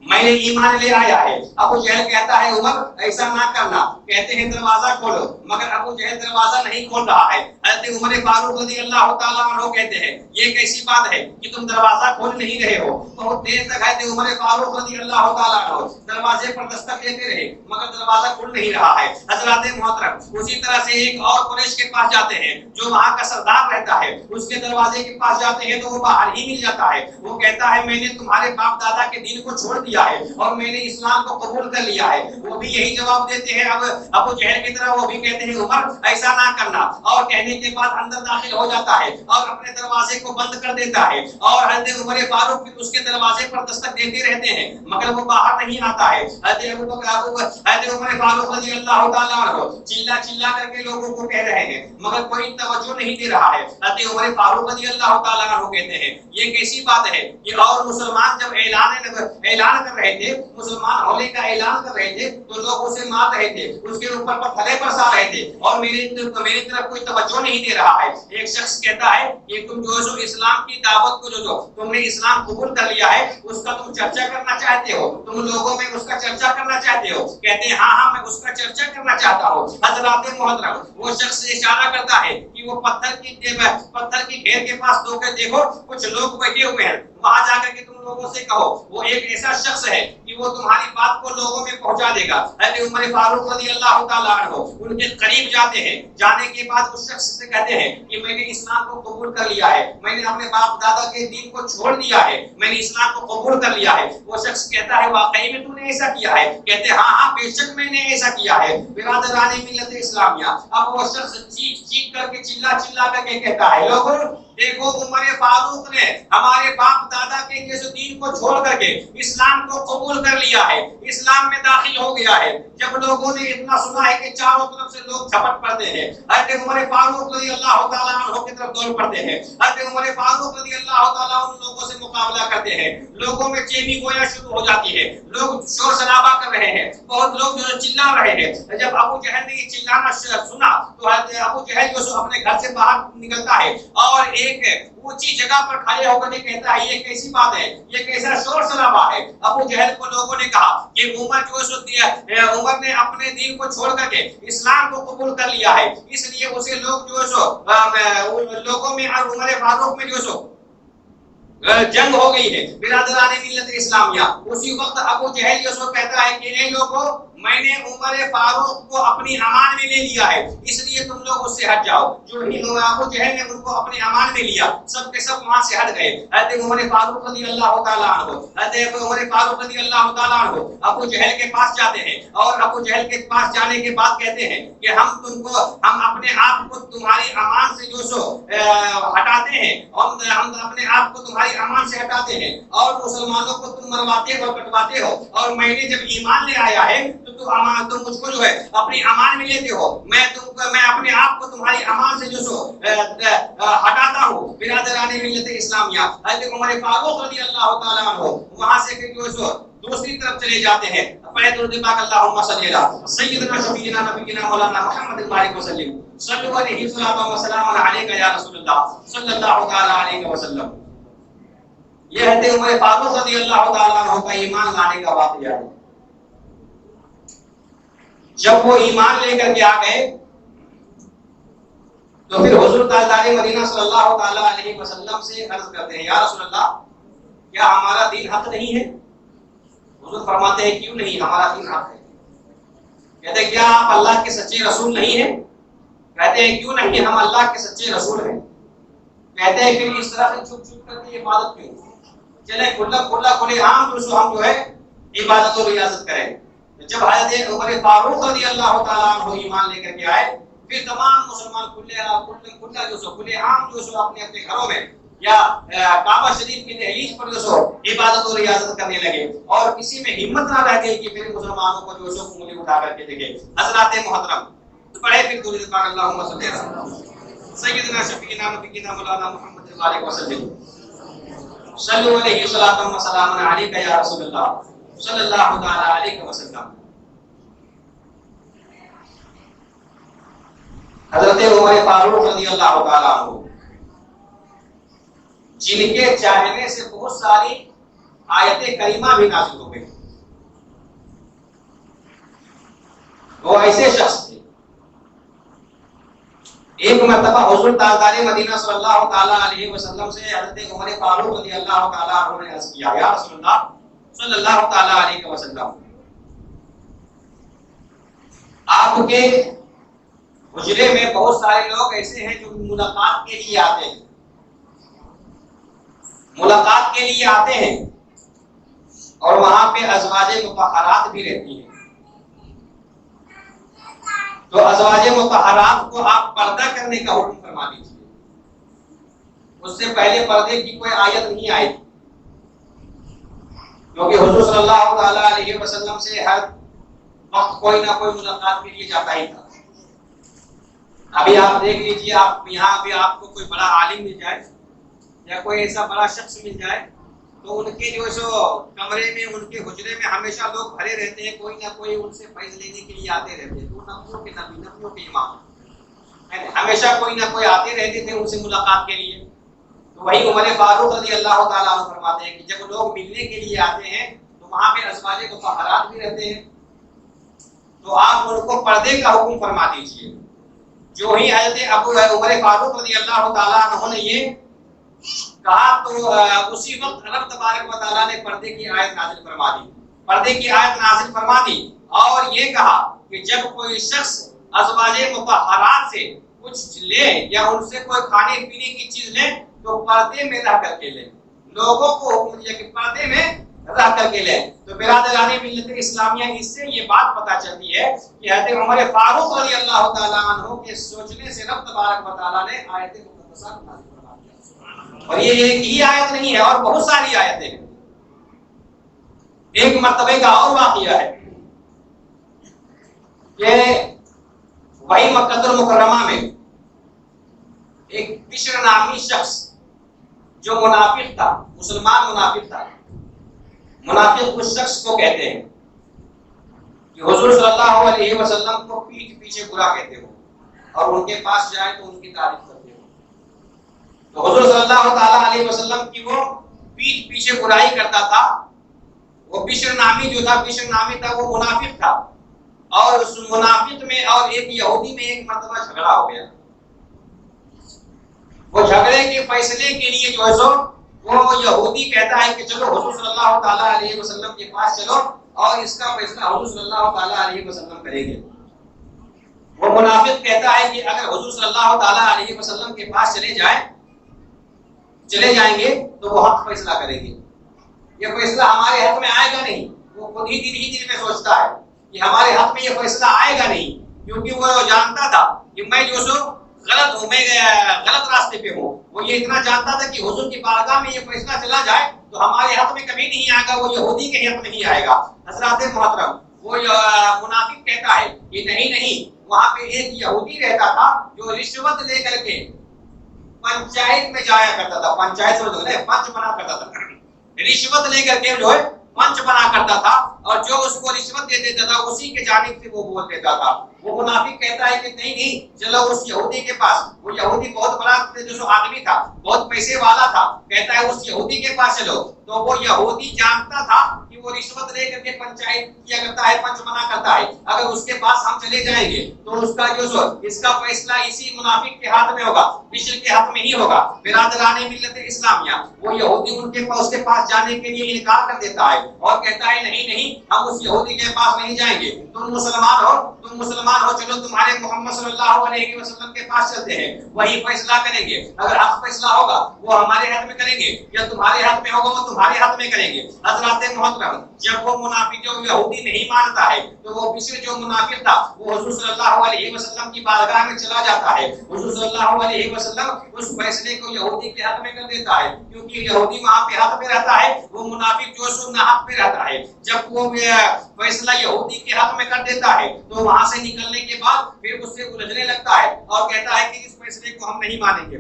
میں نے ایمان لے آیا ہے۔ ابو جہل کہتا ہے عمر ایسا نہ کرنا، کہتے ہیں دروازہ کھولو، مگر ابو جہل دروازہ نہیں کھول رہا ہے۔ حضرت عمر فاروق رضی اللہ تعالیٰ عنہ کہتے ہیں یہ کیسی بات ہے کہ تم دروازہ کھول نہیں رہے ہو؟ بہت دیر تک حضرت عمر فاروق رضی اللہ تعالیٰ عنہ دروازے پر دستک دیتے رہے مگر دروازہ کھل نہیں رہا ہے۔ حضرات محترم اسی طرح سے ایک اور قریش کے پاس جاتے ہیں جو وہاں کا سردار رہتا ہے، اس کے دروازے کے پاس جاتے ہیں تو وہ باہر ہی مل جاتا ہے۔ وہ کہتا ہے میں نے تمہارے باپ دادا کے دین کو چھوڑ دیا ہے اور میں نے اسلام کو قبول کر لیا ہے۔ وہ بھی یہی جواب دیتے ہیں اب ابو جہل کی طرح، وہ بھی کہتے ہیں عمر ایسا نہ کرنا، اور کہنے کے بعد اندر داخل ہو جاتا ہے اور اپنے دروازے کو بند کر دیتا ہے اور حضرت عمر فاروق بھی اس کے دروازے پر دستک دیتے رہتے ہیں مگر وہ باہر نہیں آتا ہے۔ حضرت عمر فاروق رضی اللہ تعالیٰ عنہ چلا چلا کر کے لوگوں کو کہہ رہے ہیں مگر کوئی توجہ نہیں دے رہا ہے۔ حضرت عمر فاروق رضی اللہ تعالیٰ عنہ کہتے ہیں یہ کیسی بات ہے کہ اور مسلمان جب اعلان کر رہے تھے، مسلمان ہونے کا اعلان کر رہے تھے تو لوگ اسے مار رہے تھے، اس کے اوپر پتھرے برسا رہے تھے اور میری طرف کوئی توجہ نہیں دے رہا ہے۔ ایک شخص کہتا ہے کہ تم جو اسلام کی دعوت کو جو تم نے اسلام قبول کر لیا ہے اس کا تم چرچا کرنا چاہتے ہو، تم لوگوں میں اس کا چرچا کرنا چاہتے ہو؟ کہتے ہیں ہاں میں اس کا چرچا کرنا چاہتا ہوں۔ حضرات محترم وہ شخص اشارہ کرتا ہے کہ وہ پتھر کی ڈھیر کے پاس دیکھو کچھ لوگ بیٹھے ہوئے ہیں، وہاں جا کر کے تم لوگوں سے کہو وہ ایک ایسا شخص ہے کہ وہ تمہاری بات کو لوگوں میں پہنچا دے گا۔ حضرت عمر فاروق رضی اللہ تعالیٰ عنہ ان کے قریب جاتے ہیں، جانے کے بعد اس شخص سے کہتے ہیں کہ میں نے اسلام کو قبول کر لیا ہے، میں نے اپنے باپ دادا کے دین کو چھوڑ دیا ہے، میں نے اسلام کو قبول کر لیا ہے۔ وہ شخص کہتا ہے واقعی میں تو نے ایسا کیا ہے؟ کہتے ہیں ہاں بے شک میں نے ایسا کیا ہے۔ برادران ملت اسلامیہ اب وہ شخص چیخ کر کے چلا کر کے کہتا ہے لوگوں دیکھو عمر فاروق نے ہمارے باپ دادا کے جس دین کو چھوڑ کر کے اسلام کو قبول کر لیا ہے، اسلام میں داخل ہو گیا ہے۔ جب لوگوں نے اتنا سنا ہے کہ چاروں طرف سے لوگ جھپٹ پڑتے ہیں، حضرت عمر فاروق رضی اللہ تعالیٰ عنہ کی طرف دوڑ پڑتے ہیں، حضرت عمر فاروق رضی اللہ تعالیٰ عنہ لوگوں سے مقابلہ کرتے ہیں، لوگوں میں چیخی گویا شروع ہو جاتی ہے، لوگ شور شرابہ کر رہے ہیں، بہت لوگ جو چلا رہے ہیں۔ جب ابو جہل نے یہ چلانا سنا تو حضرت ابو جہل جو اپنے گھر سے باہر نکلتا ہے اور ایک اونچی جگہ پر کھڑے ہو کر کہتا ہے یہ کیسی بات ہے، یہ کیسا شور شرابہ ہے۔ ابو جہل کو لوگوں نے کہا کہ عمر عمر نے اپنے دین کو چھوڑ کر کے اسلام کو قبول کر لیا ہے، اس لیے اسے لوگ جو لوگوں میں اور عمر فاروق میں جو جنگ ہو گئی ہے برادران ملت اسلامیہ۔ اسی وقت ابو جہل جو کہتا ہے کہ اے لوگوں، میں نے عمر فاروق کو اپنی امان میں لے لیا ہے، اس لیے تم لوگ اس سے ہٹ جاؤ۔ جو ہی ابو جہل نے ان کو اپنے امان میں لیا، سب کے سب وہاں سے ہٹ گئے۔ حضرت عمر فاروق رضی اللہ تعالیٰ عنہ ابو جہل کے پاس جاتے ہیں اور ابو جہل کے پاس جانے کے بعد کہتے ہیں کہ ہم اپنے آپ کو تمہاری امان سے ہٹاتے ہیں، ہم اپنے آپ کو تمہاری امان سے ہٹاتے ہیں اور مسلمانوں کو تم مرواتے اور کٹواتے ہو، اور میں نے جب ایمان لے آیا ہے تو تم مجھ کو اپنی امان میں لیتے ہو، میں اپنے آپ کو تمہاری امان سے ہٹاتا ہوں۔ برادران ملت اسلامیہ، حضرت عمر فاروق رضی اللہ تعالیٰ عنہ وہاں سے دوسری طرف چلے جاتے ہیں۔ پڑھے درود پاک اللہم صلی علی سیدنا شفیعنا نبینا مولانا محمد بارک وسلم، صلو علیہ الصلاۃ والسلام علیک یا رسول اللہ صلی اللہ تعالی علیہ وسلم۔ یہ حضرت عمر فاروق رضی اللہ تعالیٰ عنہ کا ایمان لانے کا واقعہ ہے۔ جب وہ ایمان لے کر کے آ گئے تو پھر حضور تاجدار مدینہ صلی اللہ تعالی علیہ وسلم سے عرض کرتے ہیں یا رسول اللہ، کیا ہمارا دین حق نہیں ہے؟ حضور فرماتے ہیں کیوں نہیں، ہمارا دین حق ہے۔ کہتے ہیں کیا آپ اللہ کے سچے رسول نہیں ہیں؟ کہتے ہیں کیوں نہیں، ہم اللہ کے سچے رسول ہیں۔ کہتے ہیں پھر اس طرح سے چھپ چھپ کر کے عبادت کیوں؟ چلے کھلے عام ہم عبادت و ریاضت کریں۔ جب حضرت عمر فاروق رضی اللہ تعالیٰ عنہ ایمان لے کر کے آئے، پھر تمام مسلمان کھلے عام اپنے اپنے گھروں میں یا کعبہ شریف کی دہلیز پر عبادت و ریاضت کرنے لگے، اور کسی میں ہمت نہ رہ گئی کہ پھر مسلمانوں کو انگلی اٹھا کر کے دیکھے۔ حضرات محترم، پڑھے پھر درود پاک اللہم صلی علی سیدنا شفیعنا نبینا مولانا محمد بارک وسلم، صلو علیہ الصلاۃ والسلام علیک یا رسول اللہ صلی اللہ تعالی علیہ وسلم۔ حضرت عمر فاروق رضی اللہ تعالیٰ عنہ جن کے چاہنے سے بہت ساری آیت کریمہ بھی نازل ہو گئی، وہ ایسے شخص تھے۔ ایک مرتبہ حضور تاجدار مدینہ صلی اللہ تعالی علیہ وسلم سے حضرت عمر فاروق رضی اللہ تعالیٰ عنہ نے عرض کیا یا رسول اللہ صلی اللہ تعالی علیہ وسلم، آپ کے حجرے میں بہت سارے لوگ ایسے ہیں جو ملاقات کے لیے آتے ہیں اور وہاں پہ ازواج مطہرات بھی رہتی ہیں، تو ازواج مطہرات کو آپ پردہ کرنے کا حکم فرما دیجیے۔ اس سے پہلے پردے کی کوئی آیت نہیں آئی، کیونکہ حضور صلی اللہ تعالی علیہ وسلم سے ہر وقت کوئی نہ کوئی ملاقات کے لیے جاتا ہی تھا۔ ابھی آپ دیکھ لیجیے، آپ یہاں بھی آپ کو کوئی بڑا عالم مل جائے یا کوئی ایسا بڑا شخص مل جائے تو ان کے کمرے میں، ان کے حجرے میں ہمیشہ لوگ بھرے رہتے ہیں، کوئی نہ کوئی ان سے فیض لینے کے لیے آتے رہتے ہیں۔ تو نبیوں کے نبی، نبیوں کے امام، ہمیشہ کوئی نہ کوئی آتے رہتے تھے ان سے ملاقات کے لیے۔ تو وہی عمر فاروق رضی اللہ تعالیٰ عنہ فرماتے ہیں کہ جب لوگ ملنے کے لیے آتے ہیں تو وہاں پہ ازواج مطہرات بھی رہتے ہیں، تو آپ ان کو پردے کا حکم فرما دیجیے۔ جو ہی حضرت عمر فاروق رضی اللہ تعالیٰ عنہ نے یہ کہا تو اسی وقت رب تبارک و تعالیٰ نے پردے کی آیت نازل فرما دی اور یہ کہا کہ جب کوئی شخص ازواج مطہرات سے کچھ لے یا ان سے کوئی کھانے پینے کی چیز لے تو پردے میں رہ کر کے لے۔ لوگوں کو حکم دیا کہ پردے میں رہ کر کے لے۔ تو برادران ملت اسلامیہ، اس سے یہ بات پتہ چلتی ہے کہ حضرت عمر فاروق رضی اللہ تعالیٰ عنہ کے سوچنے سے رب تبارک و تعالیٰ نے آیت مقدسہ نازل فرما دیا۔ اور یہ ایک ہی آیت نہیں ہے اور بہت ساری آیتیں ہیں. ایک مرتبہ کا اور واقعہ ہے کہ وہی مکہ المکرمہ میں ایک بشر نامی شخص جو منافق تھا، مسلمان منافق تھا. منافق اس شخص کو کہتے ہیں کہ حضور صلی اللہ علیہ وسلم کو پیٹھ پیچھے برا کہتے ہو اور ان کے پاس جائے تو ان کی تعریف کرتے ہو. تو حضور صلی اللہ تعالی علیہ وسلم کی وہ پیٹھ پیچھے برائی کرتا تھا. وہ بشر نامی جو تھا، بشر نامی تھا، وہ منافق تھا. اور اس منافق میں اور ایک یہودی میں ایک مرتبہ جھگڑا ہو گیا. وہ جھگڑے کے فیصلے کے لیے جو ہے سو وہ یہودی کہتا ہے کہ چلو حضور صلی اللہ تعالی علیہ وسلم کے پاس چلو اور اس کا فیصلہ حضور صلی اللہ تعالی علیہ وسلم کریں گے. وہ منافق کہتا ہے کہ اگر حضور صلی اللہ تعالی علیہ وسلم کے پاس چلے جائیں گے تو وہ حق فیصلہ کریں گے. یہ فیصلہ ہمارے حق میں آئے گا نہیں. وہ خود ہی دل میں سوچتا ہے کہ ہمارے حق میں یہ فیصلہ آئے گا نہیں، کیونکہ وہ جانتا تھا کہ میں جو سو غلط ہوں، میں غلط راستے پہ ہوں. وہ یہ اتنا جانتا تھا کہ حضور کی بارگاہ میں یہ فیصلہ چلا جائے تو ہمارے حق میں کبھی نہیں آئے گا، وہ یہودی کے حق میں نہیں آئے گا. حضرات محترم، وہ منافق کہتا ہے کہ نہیں، وہاں پہ ایک یہودی رہتا تھا جو رشوت لے کر کے پنچایت میں جایا کرتا تھا. پنچایت میں پنچ بنا کرتا تھا. رشوت لے کر کے جو ہے پنچ بنا کرتا تھا اور جو اس کو رشوت دے دیتا تھا اسی کے جانب سے وہ بول دیتا تھا. وہ منافق کہتا ہے کہ نہیں، چلو اس یہودی کے پاس. وہ یہودی بہت بڑا جو آدمی تھا، بہت پیسے والا تھا. کہتا ہے اس یہودی کے پاس چلو. تو وہ یہودی جانتا تھا کہ وہ رشوت لے کر کے پنچایت کیا کرتا ہے، پنچ بنا کرتا ہے. اگر اس کے پاس ہم چلے جائیں گے تو اس کا جو اس کا فیصلہ اسی منافق کے ہاتھ میں ہوگا، بشر کے ہاتھ میں ہی ہوگا. برادران ملت اسلامیہ، وہ یہودی اس کے پاس جانے کے لیے انکار کر دیتا ہے اور کہتا ہے نہیں، ہم اس یہودی کے پاس نہیں جائیں گے. تم مسلمان ہو، چلو تمہارے محمد صلی اللہ علیہ وسلم کے پاس چلتے ہیں، وہی فیصلہ کریں گے. اگر حق فیصلہ ہوگا وہ ہمارے حق میں کریں گے، یا تمہارے حق میں ہوگا وہ تمہارے حق میں کریں گے. حضرات محترم، جب وہ منافق جو یہودی نہیں مانتا ہے تو وہ بشر جو منافق تھا وہ حضور صلی اللہ علیہ وسلم کی بارگاہ میں چلا جاتا ہے. حضور صلی اللہ علیہ وسلم اس فیصلے کو یہودی کے حق میں کر دیتا ہے، کیونکہ یہودی وہاں پہ حق پہ رہتا ہے، وہ منافق جو سو نہ حق پہ رہتا ہے. جب وہ فیصلہ یہودی کے حق میں کر دیتا ہے تو وہاں سے نکلنے کے بعد پھر اس سے الجھنے لگتا ہے اور کہتا ہے کہ اس فیصلے کو ہم نہیں مانیں گے.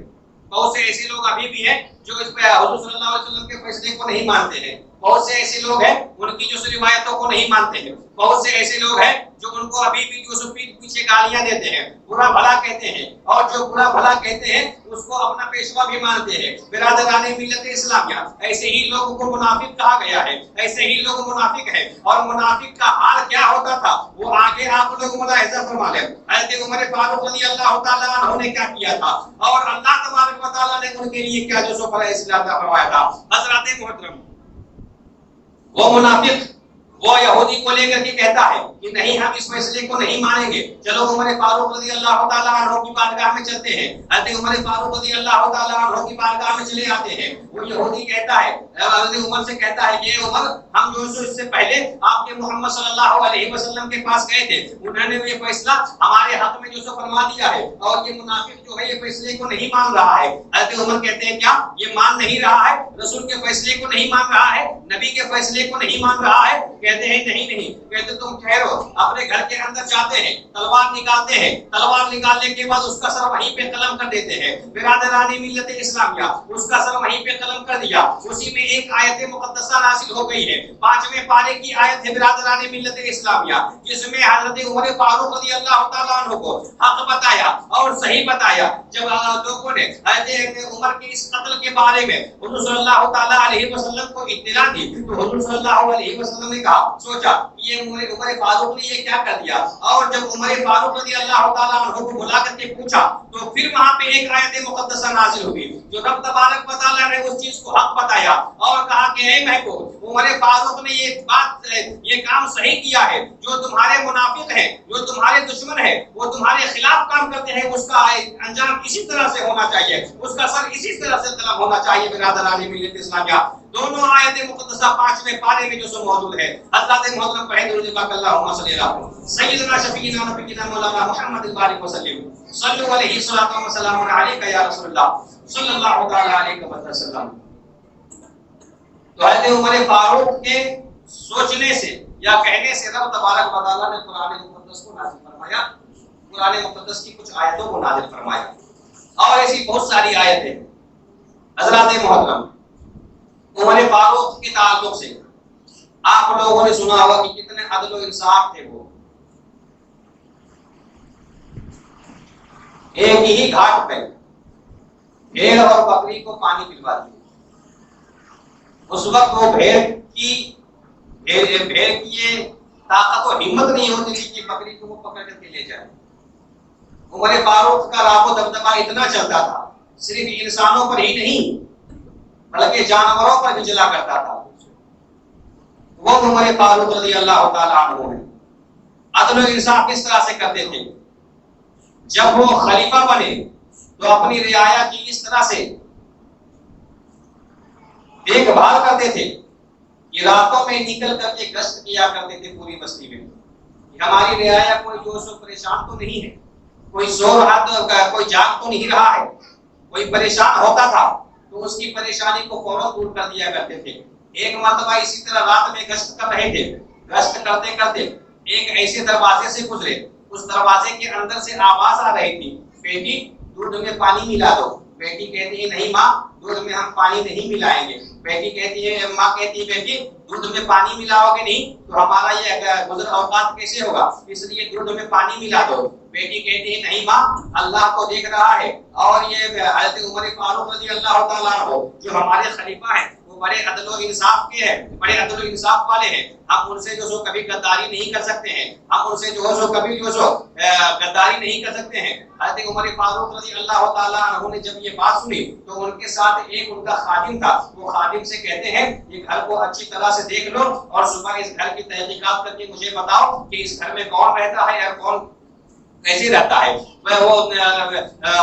بہت سے ایسے لوگ ابھی بھی ہیں جو اس پہ حضور صلی اللہ علیہ وسلم کے فیصلے کو نہیں مانتے ہیں. بہت سے ایسے لوگ ہیں ان کی جو روایتوں کو نہیں مانتے ہیں. بہت سے ایسے لوگ ہیں جو ان کو ابھی بھی جو پیٹ پیچھے گالیاں دیتے ہیں، برا بھلا کہتے ہیں، اور جو برا بھلا کہتے ہیں اس کو اپنا پیشوا بھی مانتے ہیں. برادران ملت اسلامیہ، ایسے ہی لوگوں کو منافق کہا گیا ہے. ایسے ہی لوگ منافق ہیں. اور منافق کا حال کیا ہوتا تھا وہ آگے آپ لوگ ملاحظہ فرما لیں. حضرت عمر فاروق رضی اللہ تعالیٰ عنہ نے کیا کیا تھا اور اللہ تبارک و تعالیٰ نے ان کے لیے کیا جو سو فیصلہ فرمایا تھا. حضرات محترم، وہ منافق وہ یہودی کو لے کر کے کہتا ہے کہ نہیں، ہم اس فیصلے کو نہیں مانیں گے. چلو عمر فاروق رضی اللہ تعالیٰ عنہ کی بارگاہ میں چلتے ہیں. حضرت عمر فاروق رضی اللہ تعالیٰ عنہ کی بارگاہ میں چلے آتے ہیں. وہ یہودی کہتا ہے، حضرت عمر سے کہتا ہے کہ عمر، ہم جو اس سے پہلے آپ کے محمد صلی اللہ علیہ وسلم کے پاس گئے تھے، انہوں نے یہ فیصلہ ہمارے حق میں جو سو فرما دیا ہے اور یہ منافق جو ہے یہ فیصلے کو نہیں مان رہا ہے. حضرت عمر کہتے ہیں کیا یہ مان نہیں رہا ہے؟ رسول کے فیصلے کو نہیں مان رہا ہے، نبی کے فیصلے کو نہیں مان رہا ہے؟ کہتے ہیں نہیں. کہتے تم ٹھہرو. اپنے گھر کے اندر جاتے ہیں، تلوار نکالتے ہیں. تلوار نکالنے کے بعد اس کا سر وہیں پہ قلم کر دیتے ہیں. برادران ملت اسلامیہ، اس کا سر وہیں پہ قلم کر دیا. اسی میں ایک آیت مقدسہ نازل ہو گئی ہے، 5ویں پارے کی آیت ہے برادران ملت اسلامیہ، جس میں حضرت عمر فاروق رضی اللہ تعالیٰ عنہ کو حق بتایا اور صحیح بتایا. جب لوگوں نے حضرت عمر کے اس قتل کے بارے میں حضور صلی اللہ تعالیٰ علیہ وسلم کو اطلاع دی تو حضور صلی اللہ علیہ وسلم نے کہا، سوچا یہ عمر فاروق نے یہ کیا کر دیا. اور جب عمر فاروق رضی اللہ تعالیٰ عنہ کو بلا کر کے پوچھا تو پھر وہاں پہ ایک آیت مقدسہ نازل ہوئی جو رب تبارک و تعالیٰ نے اس چیز کو حق بتایا اور کہا کہ اے محبوب، عمر فاروق نے یہ کام صحیح کیا ہے. جو تمہارے منافق ہیں، جو تمہارے دشمن ہیں، وہ تمہارے خلاف کام کرتے ہیں اس کا انجام اسی طرح سے ہونا چاہیے، اس کا سر اسی طرح سے طلب ہونا چاہیے۔ برادران ملت اسلامیہ، دونوں آیت مقدسہ 5ویں پارے میں جو سو موجود ہے، حضرات محترم پڑھیں درود پاک اللہم صلی اللہ علیہ سیدنا شفیعنا نبینا مولانا محمد البارک وسلم صلو علیہ الصلوۃ والسلام علیک یا رسول اللہ صلی اللہ تعالی علیہ وسلم۔ تو حضرت عمر فاروق کے سوچنے سے یا کہنے سے رب تبارک و تعالی نے قرآن مقدس کو نازل فرمایا، قرآن مقدس کی کچھ آیتوں کو نازل فرمایا، اور ایسی بہت ساری آیتیں۔ حضرات محترم، عمر فاروق کے تعلق سے آپ لوگوں نے سنا ہوگا کہ کتنے عدل و انصاف تھے۔ وہ ایک ہی گھاٹ پہ بھیڑ اور بکری کو پانی پلوا دیا۔ اس وقت وہ بھیڑ کی یہ طاقت و ہمت نہیں ہوتی تھی کہ بکری کو وہ پکڑ کر کے لے جائے۔ عمر فاروق کا راہ و دبدبہ اتنا چلتا تھا، صرف انسانوں پر ہی نہیں بلکہ جانوروں پر بھی چلا کرتا تھا۔ وہ عمر فاروق رضی اللہ تعالیٰ عنہ ہے۔ عدل و انصاف کس طرح سے کرتے تھے؟ جب وہ خلیفہ بنے تو اپنی رعایا کی اس طرح سے دیکھ بھال کرتے تھے کہ راتوں میں نکل کر کے گشت کیا کرتے تھے پوری بستی میں، ہماری رعایا کوئی جو سو پریشان تو نہیں ہے، کوئی سو رہا تو کوئی جاگ تو نہیں رہا ہے۔ کوئی پریشان ہوتا تھا تو اس کی پریشانی کو فوراً دور کر دیا کرتے تھے۔ ایک مرتبہ اسی طرح رات میں گشت کر رہے تھے، گشت کرتے کرتے ایک ایسے دروازے سے گزرے، اس دروازے کے اندر سے آواز آ رہی تھی، بیٹی دودھ میں پانی ملا دو۔ بیٹی کہتی ہے نہیں ماں، دودھ میں ہم پانی نہیں ملائیں گے۔ بیٹی کہتی ہے، ماں کہتی ہے بیٹی دودھ میں پانی ملاؤ گے نہیں تو ہمارا یہ گزر اوقات کیسے ہوگا، اس لیے دودھ میں پانی ملا دو۔ بیٹی کہتی ہے نہیں ماں، اللہ کو دیکھ رہا ہے، اور یہ حضرت عمر فاروق رضی اللہ تعالیٰ عنہ جو ہمارے خلیفہ ہیں وہ بڑے عدل و انصاف کے ہیں، بڑے عدل و انصاف والے ہیں، ہم ان سے جو سو کبھی غداری نہیں کر سکتے ہیں، ہم ان سے جو سو کبھی جو سو غداری نہیں کر سکتے ہیں۔ حضرت عمر فاروق رضی اللہ تعالیٰ عنہ نے جب یہ بات سنی تو ان کے ساتھ ایک ان کا خادم تھا، وہ خادم سے کہتے ہیں یہ گھر کو اچھی طرح سے دیکھ لو اور صبح اس گھر کی تحقیقات کر کے مجھے بتاؤ کہ اس گھر میں کون رہتا ہے اور کون کیسے رہتا ہے۔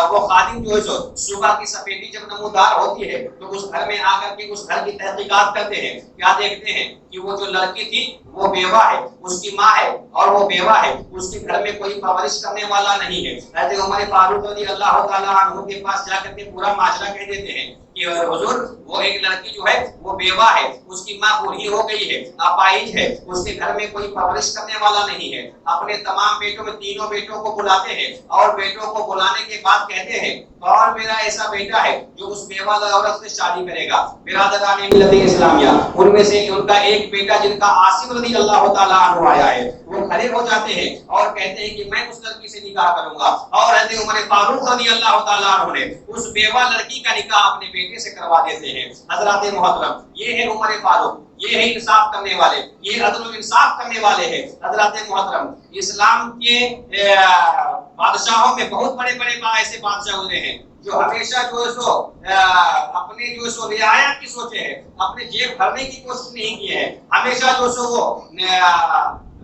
وہ خادم جو ہے سو صبح کی سفیدی جب نمودار ہوتی ہے تو اس گھر میں آ کر کے اس گھر کی تحقیقات کرتے ہیں، کیا دیکھتے ہیں کہ وہ جو لڑکی تھی وہ بیوہ ہے، اس کی ماں ہے اور وہ بیوہ ہے، اس کے گھر میں کوئی پرورش کرنے والا نہیں ہے۔ حضرت عمر فاروق رضی اللہ تعالیٰ عنہ کے پاس جا کر کے پورا معاملہ کہہ دیتے ہیں کہ حضور وہ ایک لڑکی جو ہے وہ بیوہ ہے، اس کی ماں بوڑھی ہو گئی ہے، اپاہج ہے، اس کے گھر میں کوئی پرورش کرنے والا نہیں ہے۔ اپنے تمام بیٹوں میں تینوں بیٹوں کو بلاتے ہیں اور بیٹوں کو بلانے کے بعد کہتے ہیں اور میرا ایسا بیٹا ہے جو اس بیوہ عورت سے شادی کرے گا۔ برادران ملت اسلامیہ، ان میں سے ان کا ایک بیٹا جن کا عاصم رضی اللہ تعالیٰ عنہ آیا ہے، وہ کھڑے ہو جاتے ہیں اور کہتے ہیں کہ میں اس لڑکی سے نکاح کروں گا، اور حضرت عمر فاروق رضی اللہ تعالیٰ عنہ نے اس بیوہ لڑکی کا نکاح اپنے بیٹے سے کروا دیتے ہیں۔ حضرات محترم، یہ ہے عمر فاروق، یہ ہے انصاف کرنے والے، یہ عدل و انصاف کرنے والے ہیں۔ حضرات محترم، اسلام کے بادشاہوں میں بہت بڑے بڑے ایسے بادشاہ گزرے ہیں جو ہمیشہ جو ہے سو اپنے جو سو رعایا کی سوچے ہیں، اپنے جیب بھرنے کی کوشش نہیں کی ہے، ہمیشہ جو سو وہ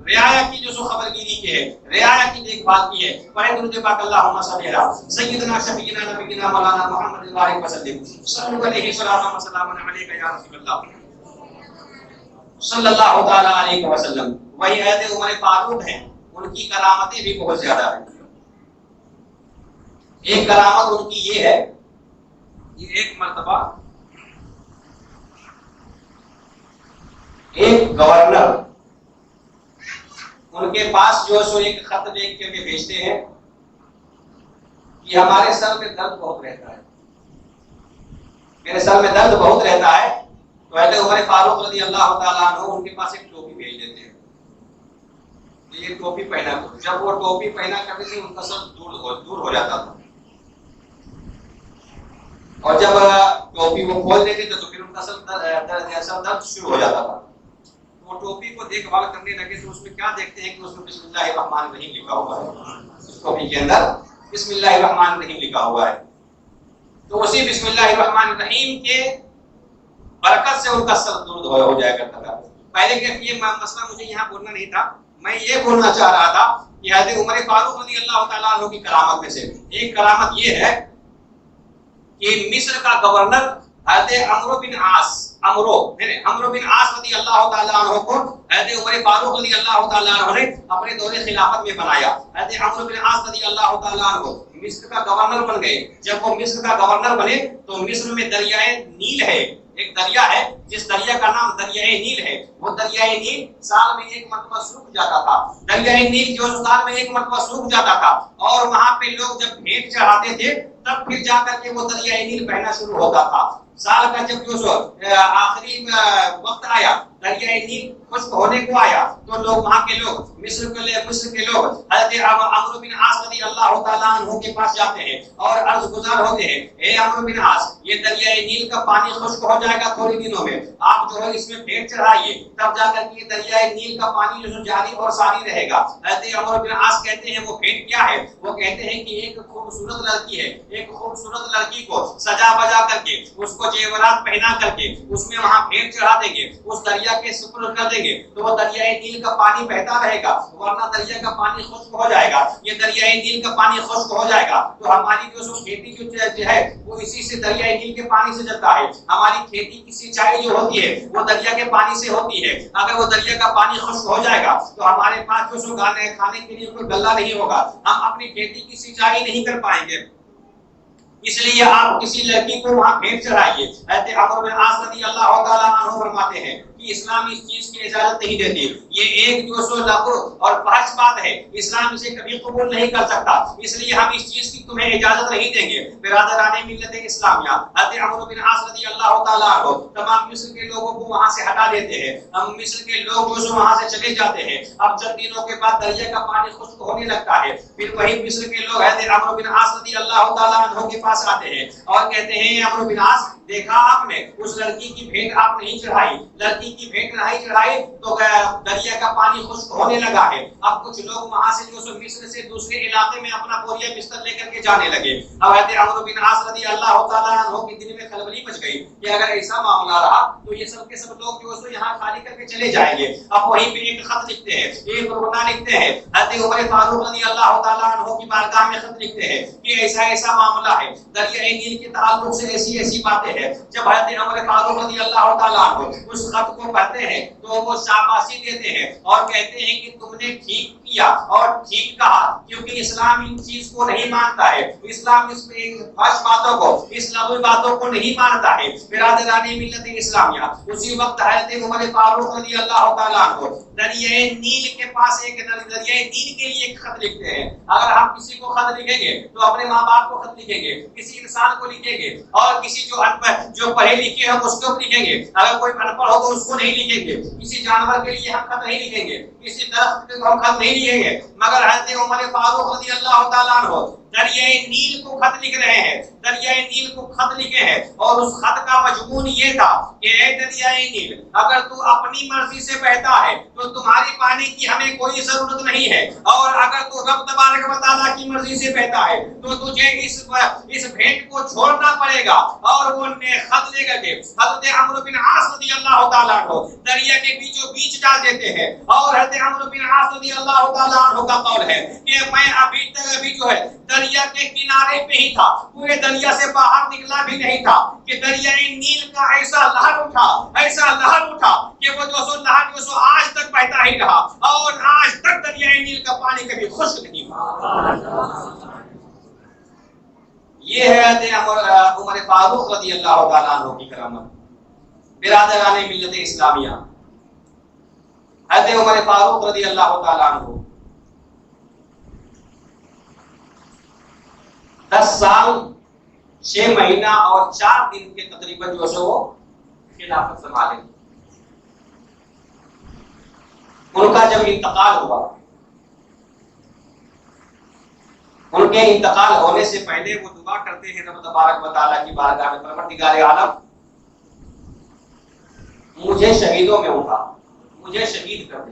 رعایا کی جو سو خبرگیری کی ہے، رعایا کی دیکھ بھال کی ہے۔ پڑھیں درود پاک اللہم صلی علی سیدنا شفیعنا نبینا مولانا محمد البارک وسلم صلو علیہ الصلوۃ والسلام علیک یا رسول اللہ صلی اللہ تعالی علیہ وسلم۔ وہی حضرت عمر فاروق ہیں، ان کی کرامتیں بھی بہت زیادہ ہیں۔ ایک کرامت ان کی یہ ہے کہ ایک مرتبہ ایک گورنر ان کے پاس جو سو ایک خط لکھ کے بھیجتے ہیں کہ ہمارے سر میں درد بہت رہتا ہے، میرے سر میں درد بہت رہتا ہے۔ تو حضرت عمر فاروق رضی اللہ تعالیٰ عنہ ان کے پاس ایک ٹوپی بھیج دیتے ہیں، یہ ٹوپی پہنا کرو۔ جب وہ ٹوپی پہنا کرنے سے ان کا سر دور ہو جاتا تھا، اور جب ٹوپی وہ کھول دیتے تھے تو پھر ان کا سر درد شروع ہو جاتا تھا۔ وہ ٹوپی کو دیکھ بھال کرنے لگے تو اس میں کیا دیکھتے ہیں کہ اس میں بسم اللہ الرحمن الرحیم لکھا ہوا ہے، اس ٹوپی کے اندر بسم اللہ الرحمن الرحیم لکھا ہوا ہے۔ تو اسی بسم اللہ الرحمن الرحیم کے برکت سے ان کا سر درد ہو جایا کرتا تھا۔ پہلے کہ یہ مسئلہ مجھے یہاں بولنا نہیں تھا، میں یہ بولنا چاہ رہا تھا کہ حضرت عمر فاروق رضی اللہ تعالیٰ عنہ کی کرامت میں سے ایک کرامت یہ ہے کہ مصر کا گورنر حضرت عمرو بن عاص رضی اللہ تعالیٰ عنہ کو حضرت عمر فاروق رضی اللہ تعالیٰ عنہ نے اپنے دور خلافت میں بنایا. حضرت عمرو بن عاص رضی اللہ تعالیٰ عنہ مصر کا گورنر بن گئے. جب وہ مصر کا گورنر بنے تو مصر میں دریائے نیل ہے، ایک دریا ہے جس دریا کا نام دریائے نیل ہے. وہ دریائے نیل سال میں ایک مرتبہ سوکھ جاتا تھا. دریائے نیل جو سال میں ایک مرتبہ سوکھ جاتا تھا اور وہاں پہ لوگ جب بھیٹ چڑھاتے تھے تب پھر جا کر کے وہ دریائے نیل بہنا شروع ہوتا تھا. سال کا جب جو آخری وقت آیا دریائے نیل خشک ہونے کو آیا تو لوگ وہاں کے لوگ مصر کے لوگ حضرت عمرو بن عاص رضی اللہ تعالیٰ عنہ کے پاس جاتے ہیں اور عرض گزار ہوتے ہیں، اے عمرو بن عاص یہ دریائے نیل کا پانی خشک ہو جائے گا تھوڑی دنوں میں، آپ جو ہے اس میں بھیٹ چڑھائیے تب جا کر کے دریائے نیل کا پانی جو جاری اور ساری رہے گا. حضرت عمرو بن عاص کہتے ہیں وہ بھیٹ کیا ہے؟ وہ کہتے ہیں کہ ایک خوبصورت لڑکی ہے، ایک خوبصورت لڑکی کو سجا بجا کر کے اس کو زیورات پہنا کر کے اس میں وہاں بھیٹ چڑھا دیں گے، اس دریا کے سپرد کر دیں گے تو وہ دریائے نیل کا پانی بہتا رہے گا، ورنہ دریا کا پانی خشک ہو جائے گا. یہ دریائے نیل کا پانی خشک ہو جائے گا تو ہماری جو کھیتی جو ہے وہ اسی سے دریائے نیل کے پانی سے چلتا ہے. ہماری کھیتی کی سینچائی جو ہوتی ہے وہ دریا کے پانی سے ہوتی ہے. اگر وہ دریا کا پانی خشک ہو جائے گا تو ہمارے پاس جو کھانے کے لیے کوئی غلہ نہیں ہوگا، ہم اپنی کھیتی کی سینچائی نہیں کر پائیں گے. اس لیے آپ کسی لڑکی کو وہاں بھیٹ چڑھائیے. حضرت عمرو بن عاص رضی اللہ تعالیٰ عنہ فرماتے ہیں کہ اسلام اس چیز کی اجازت نہیں دیتی. یہ ایک جو سو لغو اور فحش بات ہے، اسلام اسے کبھی قبول نہیں کر سکتا، اس لیے ہم اس چیز کی تمہیں اجازت نہیں دیں گے. برادران ملت اسلامیہ، حضرت عمرو بن عاص رضی اللہ تعالیٰ عنہ تمام مصر کے لوگوں کو وہاں سے ہٹا دیتے ہیں. ہم مصر کے لوگ جو وہاں سے چلے جاتے ہیں. اب چند دنوں کے بعد دریا کا پانی خشک ہونے لگتا ہے. پھر وہی مصر کے لوگ حضرت عمرو بن عاص رضی اللہ تعالیٰ عنہ کے پاس آتے ہیں اور کہتے ہیں عمرو بن عاص دیکھا آپ نے اس لڑکی کی بھیٹ آپ نہیں چڑھائی، لڑکی کی بھیٹ نہیں چڑھائی تو دریا کا پانی خشک ہونے لگا ہے. اب کچھ لوگ وہاں سے جو مصر سے دوسرے علاقے میں اپنا بوریا بستر لے کر کے جانے لگے. اب حضرت عمرو بن عاص رضی اللہ تعالیٰ عنہ کے دل میں خلبلی مچ گئی کہ اگر ایسا معاملہ رہا تو یہ سب کے سب لوگ جو ہے یہاں خالی کر کے چلے جائیں گے. اب وہیں پہ ایک خط لکھتے ہیں، ایک رکنا لکھتے ہیں، حضرت عمر فاروق رضی اللہ تعالیٰ عنہ کی بارگاہ میں خط لکھتے ہیں کہ ایسا ایسا معاملہ ہے، دریائے نیل کے تعلق سے ایسی ایسی باتیں ہیں. جب حضرت عمر فاروق رضی اللہ تعالیٰ عنہ اس خط کو پڑھتے ہیں تو وہ شاباشی دیتے ہیں اور کہتے ہیں کہ تم نے ٹھیک کیا اور ٹھیک کہا، کیونکہ اسلام ان چیز کو نہیں مانتا ہے. اسلام اس میں فحش باتوں کو، اس لغوی باتوں کو نہیں مانتا ہے. برادران ملت اسلامیہ، اسی وقت حضرت عمر فاروق رضی اللہ تعالیٰ عنہ دریائے نیل کے پاس ایک دریائے نیل کے لیے ایک خط لکھتے ہیں. اگر ہم کسی کو خط لکھیں گے تو اپنے ماں باپ کو خط لکھیں گے، کسی انسان کو لکھیں گے اور کسی جو پڑھے لکھے ہیں اس کو لکھیں گے. اگر کوئی ان پڑھ ہو تو اس کو نہیں لکھیں گے. کسی جانور کے لیے ہم خط نہیں لکھیں گے، کسی درخت کو ہم خط نہیں لکھیں گے. مگر حضرت عمر فاروق رضی اللہ تعالیٰ عنہ دریائے نیل کو خط لکھ رہے ہیں، دریائے نیل کو خط لکھے ہیں اور اس خط کا مضمون یہ تھا کہ اے دریائے نیل، اگر تو اپنی مرضی سے بہتا ہے تو تمہاری پانی کی ہمیں کوئی ضرورت نہیں ہے، اور اگر تو رب تبارک و تعالیٰ کی مرضی سے بہتا ہے تو تجھے اس بھیٹ کو چھوڑنا پڑے گا. اور وہ نے خط لے کر کے حضرت عمرو بن عاص رضی اللہ تعالیٰ عنہ دریا کے بیچوں بیچ ڈال دیتے ہیں. اور حضرت عمرو بن عاص رضی اللہ تعالیٰ عنہ کا قول ہے کہ میں ابھی جو ہے دریا کے کنارے پہ ہی تھا، پورے دریا سے باہر نکلا بھی نہیں تھا کہ دریائے نیل کا ایسا لہر اٹھا کہ وہ جو آج تک بہتا ہی رہا اور آج تک دریائے نیل کا پانی کبھی خشک نہیں ہوا. یہ ہے حضرت عمر فاروق رضی اللہ تعالیٰ عنہ کی کرامت. برادران ملت اسلامیہ، حضرت عمر فاروق رضی اللہ تعالیٰ عنہ 10 سال 6 مہینہ اور 4 دن کے تقریباً جو ہے وہ خلافت سنبھالے. ان کا جب انتقال ہوا، ان کے انتقال ہونے سے پہلے وہ دعا کرتے ہیں رب تبارک و تعالیٰ کی بارگاہ میں، پروردگار عالم مجھے شہیدوں میں اٹھا، مجھے شہید کر دے.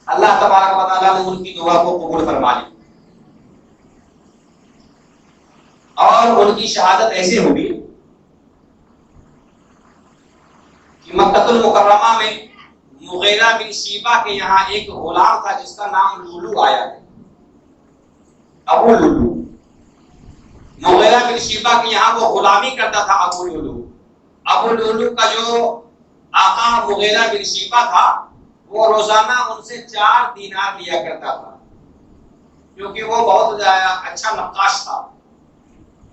اللہ تبارک و تعالیٰ نے ان کی دعا کو قبول فرما لی اور ان کی شہادت ایسے ہوئی کہ مکہ المکرمہ میں مغیرہ بن شیبہ کے یہاں ایک غلام تھا جس کا نام لولو آیا ہے، ابو لولو۔ مغیرہ بن شیبہ کے یہاں وہ غلامی کرتا تھا ابو لولو۔ ابو لولو کا جو آقا مغیرہ بن شیبہ تھا وہ روزانہ ان سے 4 دینار لیا کرتا تھا، کیونکہ وہ بہت اچھا نقاش تھا۔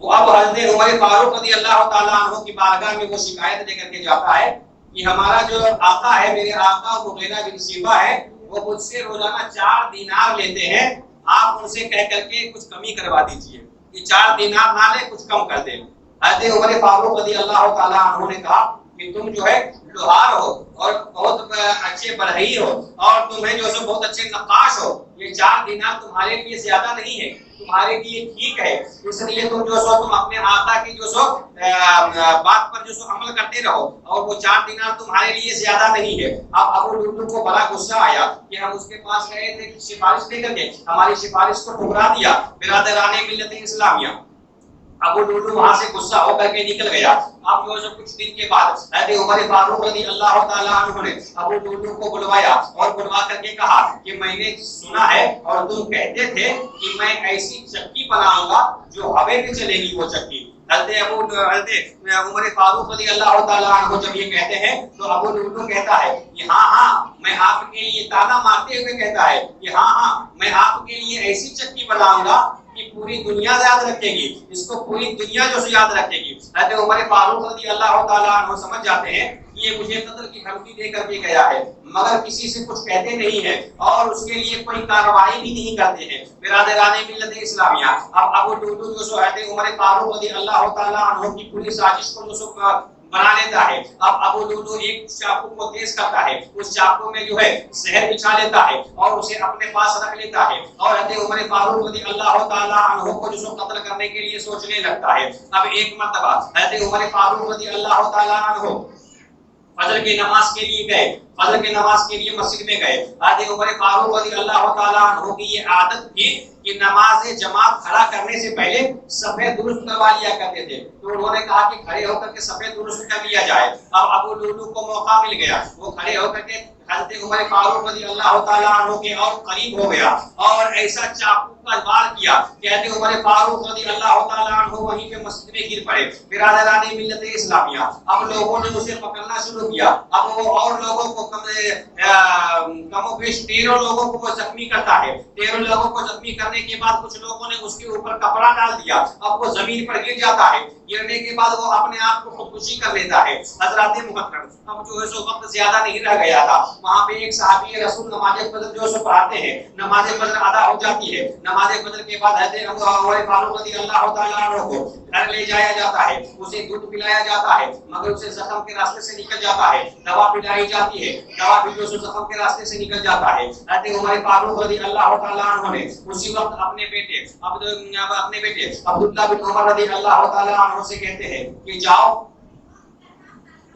وہ اب حضرت عمر فاروق رضی اللہ تعالیٰ عنہ کی بارگاہ میں وہ شکایت لے کر کے جاتا ہے کہ ہمارا جو آقا ہے، میرے آقا مغیرہ بن شیبہ ہے، وہ مجھ سے روزانہ 4 دینار لیتے ہیں، آپ ان سے کہہ کر کے کچھ کمی کروا دیجئے، یہ 4 دینار نہ لے، کچھ کم کر دیں۔ حضرت عمر فاروق رضی اللہ تعالیٰ عنہ نے کہا کہ تم جو ہے لوہار ہو اور بہت اچھے بڑھئی ہو اور تمہیں جو ہے بہت اچھے نقاش ہو، یہ 4 دینار تمہارے لیے زیادہ نہیں ہے، تمہارے لیے ٹھیک ہے، اس لیے تم جو سو تم اپنے آقا کی جو سو بات پر جو سو عمل کرتے رہو، اور وہ 4 دینار تمہارے لیے زیادہ نہیں ہے۔ اب ابو لولو کو بڑا غصہ آیا کہ ہم اس کے پاس گئے تھے سفارش لے کر کے، ہماری سفارش کو ٹھکرا دیا برادران ملت اسلامیہ۔ ابو لولو وہاں سے غصہ ہو کر کے نکل گیا۔ اب جو کچھ دن کے بعد حضرت عمر فاروق رضی اللہ تعالیٰ عنہ نے ابو لولو کو بلوایا اور بلوا کر کے کہا کہ میں نے سنا ہے اور تم کہتے تھے کہ میں ایسی چکی بناؤں گا جو ہوے میں چلے گی وہ چکی۔ حضرت عمر فاروق رضی اللہ تعالیٰ عنہ جب یہ کہتے ہیں تو ابو لولو کہتا ہے کہ ہاں میں آپ کے لیے تانا مارتے ہوئے کہتا ہے کہ ہاں میں آپ کے لیے ایسی چکی بناؤں گا کہ پوری دنیا یاد رکھے گی، اس کو پوری دنیا جو یاد رکھے گی۔ حضرت عمر فاروق رضی اللہ تعالیٰ عنہ سمجھ جاتے ہیں کہ یہ مجھے قتل کی دھمکی دے کر کے گیا ہے، مگر کسی سے کچھ کہتے نہیں ہیں اور اس کے لیے کوئی کارروائی بھی نہیں کرتے ہیں۔ برادران ملت اسلامیہ، اب ابو لولو جو سو حضرت عمر فاروق رضی اللہ تعالیٰ عنہ کی پوری سازش کو جو سو بنا لیتا ہے۔ اب ابو لولو ایک چاقو کو تیز کرتا ہے، اس چاقو میں جو ہے زہر بچھا لیتا ہے اور اسے اپنے پاس رکھ لیتا ہے اور حضرت عمر فاروق رضی اللہ تعالیٰ عنہ کو جو قتل کرنے کے لیے سوچنے لگتا ہے۔ اب ایک مرتبہ حضرت عمر فاروق رضی اللہ تعالیٰ عنہ فجر کی نماز کے لیے گئے، فجر کی نماز کے لیے مسجد میں گئے۔ حضرت عمر فاروق رضی اللہ تعالیٰ عنہ کی یہ عادت تھی کہ نماز جماعت کھڑا کرنے سے پہلے صفیں درست کروا لیا کرتے تھے، تو انہوں نے کہا کہ کھڑے ہو کر کے صفیں درست کر لیا جائے۔ اب ابو لولو کو موقع مل گیا، وہ کھڑے ہو کر کے حضرت عمر فاروق رضی اللہ تعالیٰ عنہ کے اور قریب ہو گیا اور ایسا چاقو کا وار کیا کہ حضرت عمر فاروق رضی اللہ تعالیٰ عنہ وہیں پہ مسجد میں گر پڑے۔ برادران ملت اسلامیہ، اب لوگوں نے اسے پکڑنا شروع کیا، اب وہ اور لوگوں کو کم و بیش 13 لوگوں کو وہ زخمی کرتا ہے۔ 13 لوگوں کو زخمی کرنے کے بعد کچھ لوگوں نے اس کے اوپر کپڑا ڈال دیا، اب وہ زمین پر گر جاتا ہے، گرنے کے بعد وہ اپنے آپ کو خودکشی کر لیتا ہے۔ حضرات محترم، اب جو ہے سو وقت زیادہ نہیں رہ گیا تھا، وہاں پہ ایک صحابی رسول نماز فجر جو سو پڑھاتے ہیں، نماز فجر ادا ہو جاتی ہے، نماز فجر کے بعد حضرت عمر فاروق رضی اللہ تعالیٰ عنہ کو گھر لے جایا جاتا ہے، اسے دودھ پلایا جاتا ہے مگر اسے زخم کے راستے سے نکل جاتا ہے، دوا پلائی جاتی ہے، دوا بھی جو سو زخم کے راستے سے نکل جاتا ہے۔ حضرت عمر فاروق رضی اللہ تعالیٰ عنہ نے اسی وقت اپنے بیٹے عبداللہ بن عمر رضی اللہ تعالیٰ عنہ سے کہتے ہیں کہ جاؤ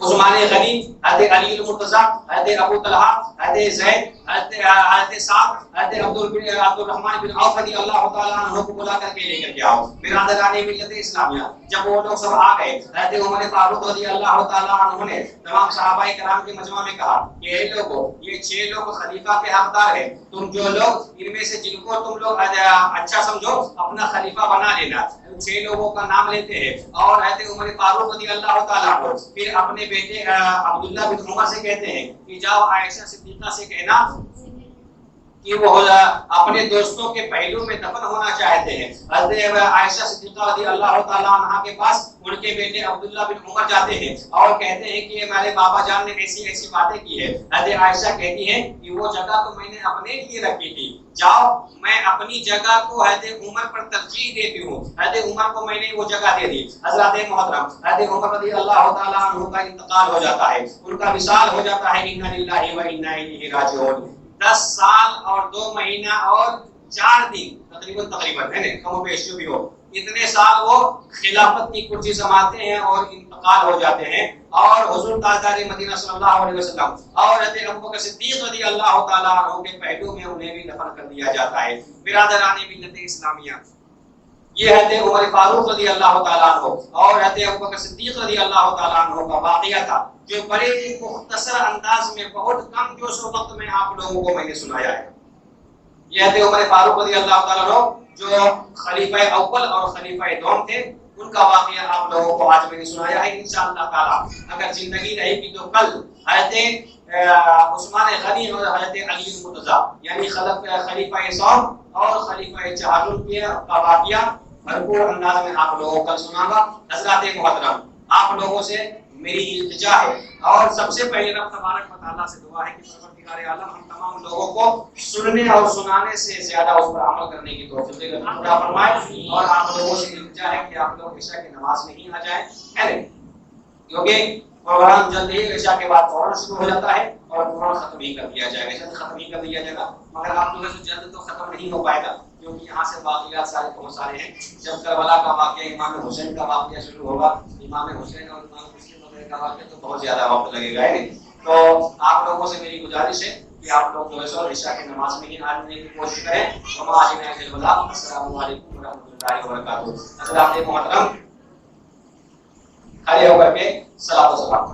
عثمان غنی، حضرت علی المرتضی، حضرت ابو طلحہ، حضرت زید، حضرت سعد، حضرت عبد الرحمن بن عوف رضی اللہ تعالیٰ عنہ کو بلا کر کے لے کر کے آؤ۔ برادران ملت اسلامیہ، جب وہ لوگ سب آ گئے، حضرت عمر فاروق رضی اللہ تعالیٰ عنہ نے تمام صحابہ کرام کے مجمع میں کہا کہ اے لوگوں، یہ 6 لوگ خلیفہ کے حقدار ہیں، تم جو لوگ ان میں سے جن کو تم لوگ اچھا سمجھو اپنا خلیفہ بنا لینا۔ 6 لوگوں کا نام لیتے ہیں اور حضرت عمر فاروق رضی اللہ تعالیٰ عنہ پھر اپنے بیٹے عبداللہ بن عمر سے کہتے ہیں کہ جاؤ عائشہ صدیقہ سے کہنا کہ وہ اپنے دوستوں کے پہلو میں دفن ہونا چاہتے ہیں۔ حضرت عائشہ صدیقہ رضی اللہ تعالیٰ عنہ کے پاس ان کے بیٹے عبداللہ بن عمر جاتے ہیں اور کہتے ہیں کہ ہمارے بابا جان نے ایسی ایسی باتیں کی ہے۔ حضرت عائشہ کہتی ہیں کہ وہ جگہ تو میں نے اپنے لیے رکھی تھی، جاؤ میں اپنی جگہ کو حضرت عمر پر ترجیح دیتی ہوں، حضرت عمر کو میں نے وہ جگہ دے دی۔ حضرات محترم، حضرت عمر رضی اللہ تعالیٰ عنہ کا انتقال ہو جاتا ہے، ان کا وصال ہو جاتا ہے، انا للہ و انا الیہ راجعون۔ 10 سال اور 2 مہینہ اور 4 دن تقریباً ہے نا، کم و بیش جو بھی ہو، اتنے سال وہ خلافت کی کرسی سنبھالتے ہیں اور انتقال ہو جاتے ہیں، اور حضور تاجدار مدینہ صلی اللہ علیہ وسلم اور حضرت ابوبکر صدیق رضی اللہ تعالیٰ عنہ کے پہلو میں انہیں بھی دفن کر دیا جاتا ہے۔ برادران ملت اسلامیہ، یہ حضرت عمر فاروق رضی اللہ تعالیٰ عنہ اور حضرت ابوبکر صدیق رضی اللہ تعالیٰ عنہ کا واقعہ تھا جو بڑے ہی مختصر انداز میں بہت کم جوش و وقت میں آپ لوگوں کو میں نے سنایا ہے. یہ حضرت عمر فاروق رضی اللہ تعالیٰ عنہ جو خلیفہ اول اور خلیفہ دوم تھے ان کا واقعہ آپ لوگوں کو آج میں نے سنایا ہے. انشاءاللہ تعالی اگر زندگی رہے گی تو کل حضرت عثمان غنی اور حضرت علی المرتضیٰ یعنی خلیفہ سوم اور خلیفہ چہارم کے واقعہ بھرپور انداز میں آپ لوگوں کو کل سناؤں گا. حضرات محترم آپ لوگوں سے میری التجا ہے اور سب سے پہلے رب تبارک و تعالیٰ سے دعا ہے کہ پروردگار عالم ہم تمام لوگوں کو سننے اور سنانے سے زیادہ اس پر عمل کرنے کی توفیق عطا فرمائے. اور آپ لوگوں سے التجا ہے کہ آپ لوگ عشاء کی نماز میں ہی آ جائیں کیونکہ پروگرام جلد ہی عشاء کے بعد فوراً شروع ہو جاتا ہے اور فوراً ختم ہی کر دیا جائے گا. جلد ختم ہی کر دیا جائے گا مگر آپ لوگوں سے جلد تو ختم نہیں ہو پائے گا کیونکہ یہاں سے واقعات سارے بہت سارے ہیں. جب کربلا کا واقعہ امام حسین کا واقعہ شروع ہوگا امام حسین اور امام مسلم وغیرہ کا واقعہ تو بہت زیادہ وقت لگے گا. تو آپ لوگوں سے میری گزارش ہے کہ آپ لوگ جو ہے سو عشاء کی نماز میں ہی آنے کی کوشش کریں. السلام علیکم ورحمۃ اللہ وبرکاتہ. حضرات محترم کھڑے ہو کر کے صلاۃ و سلام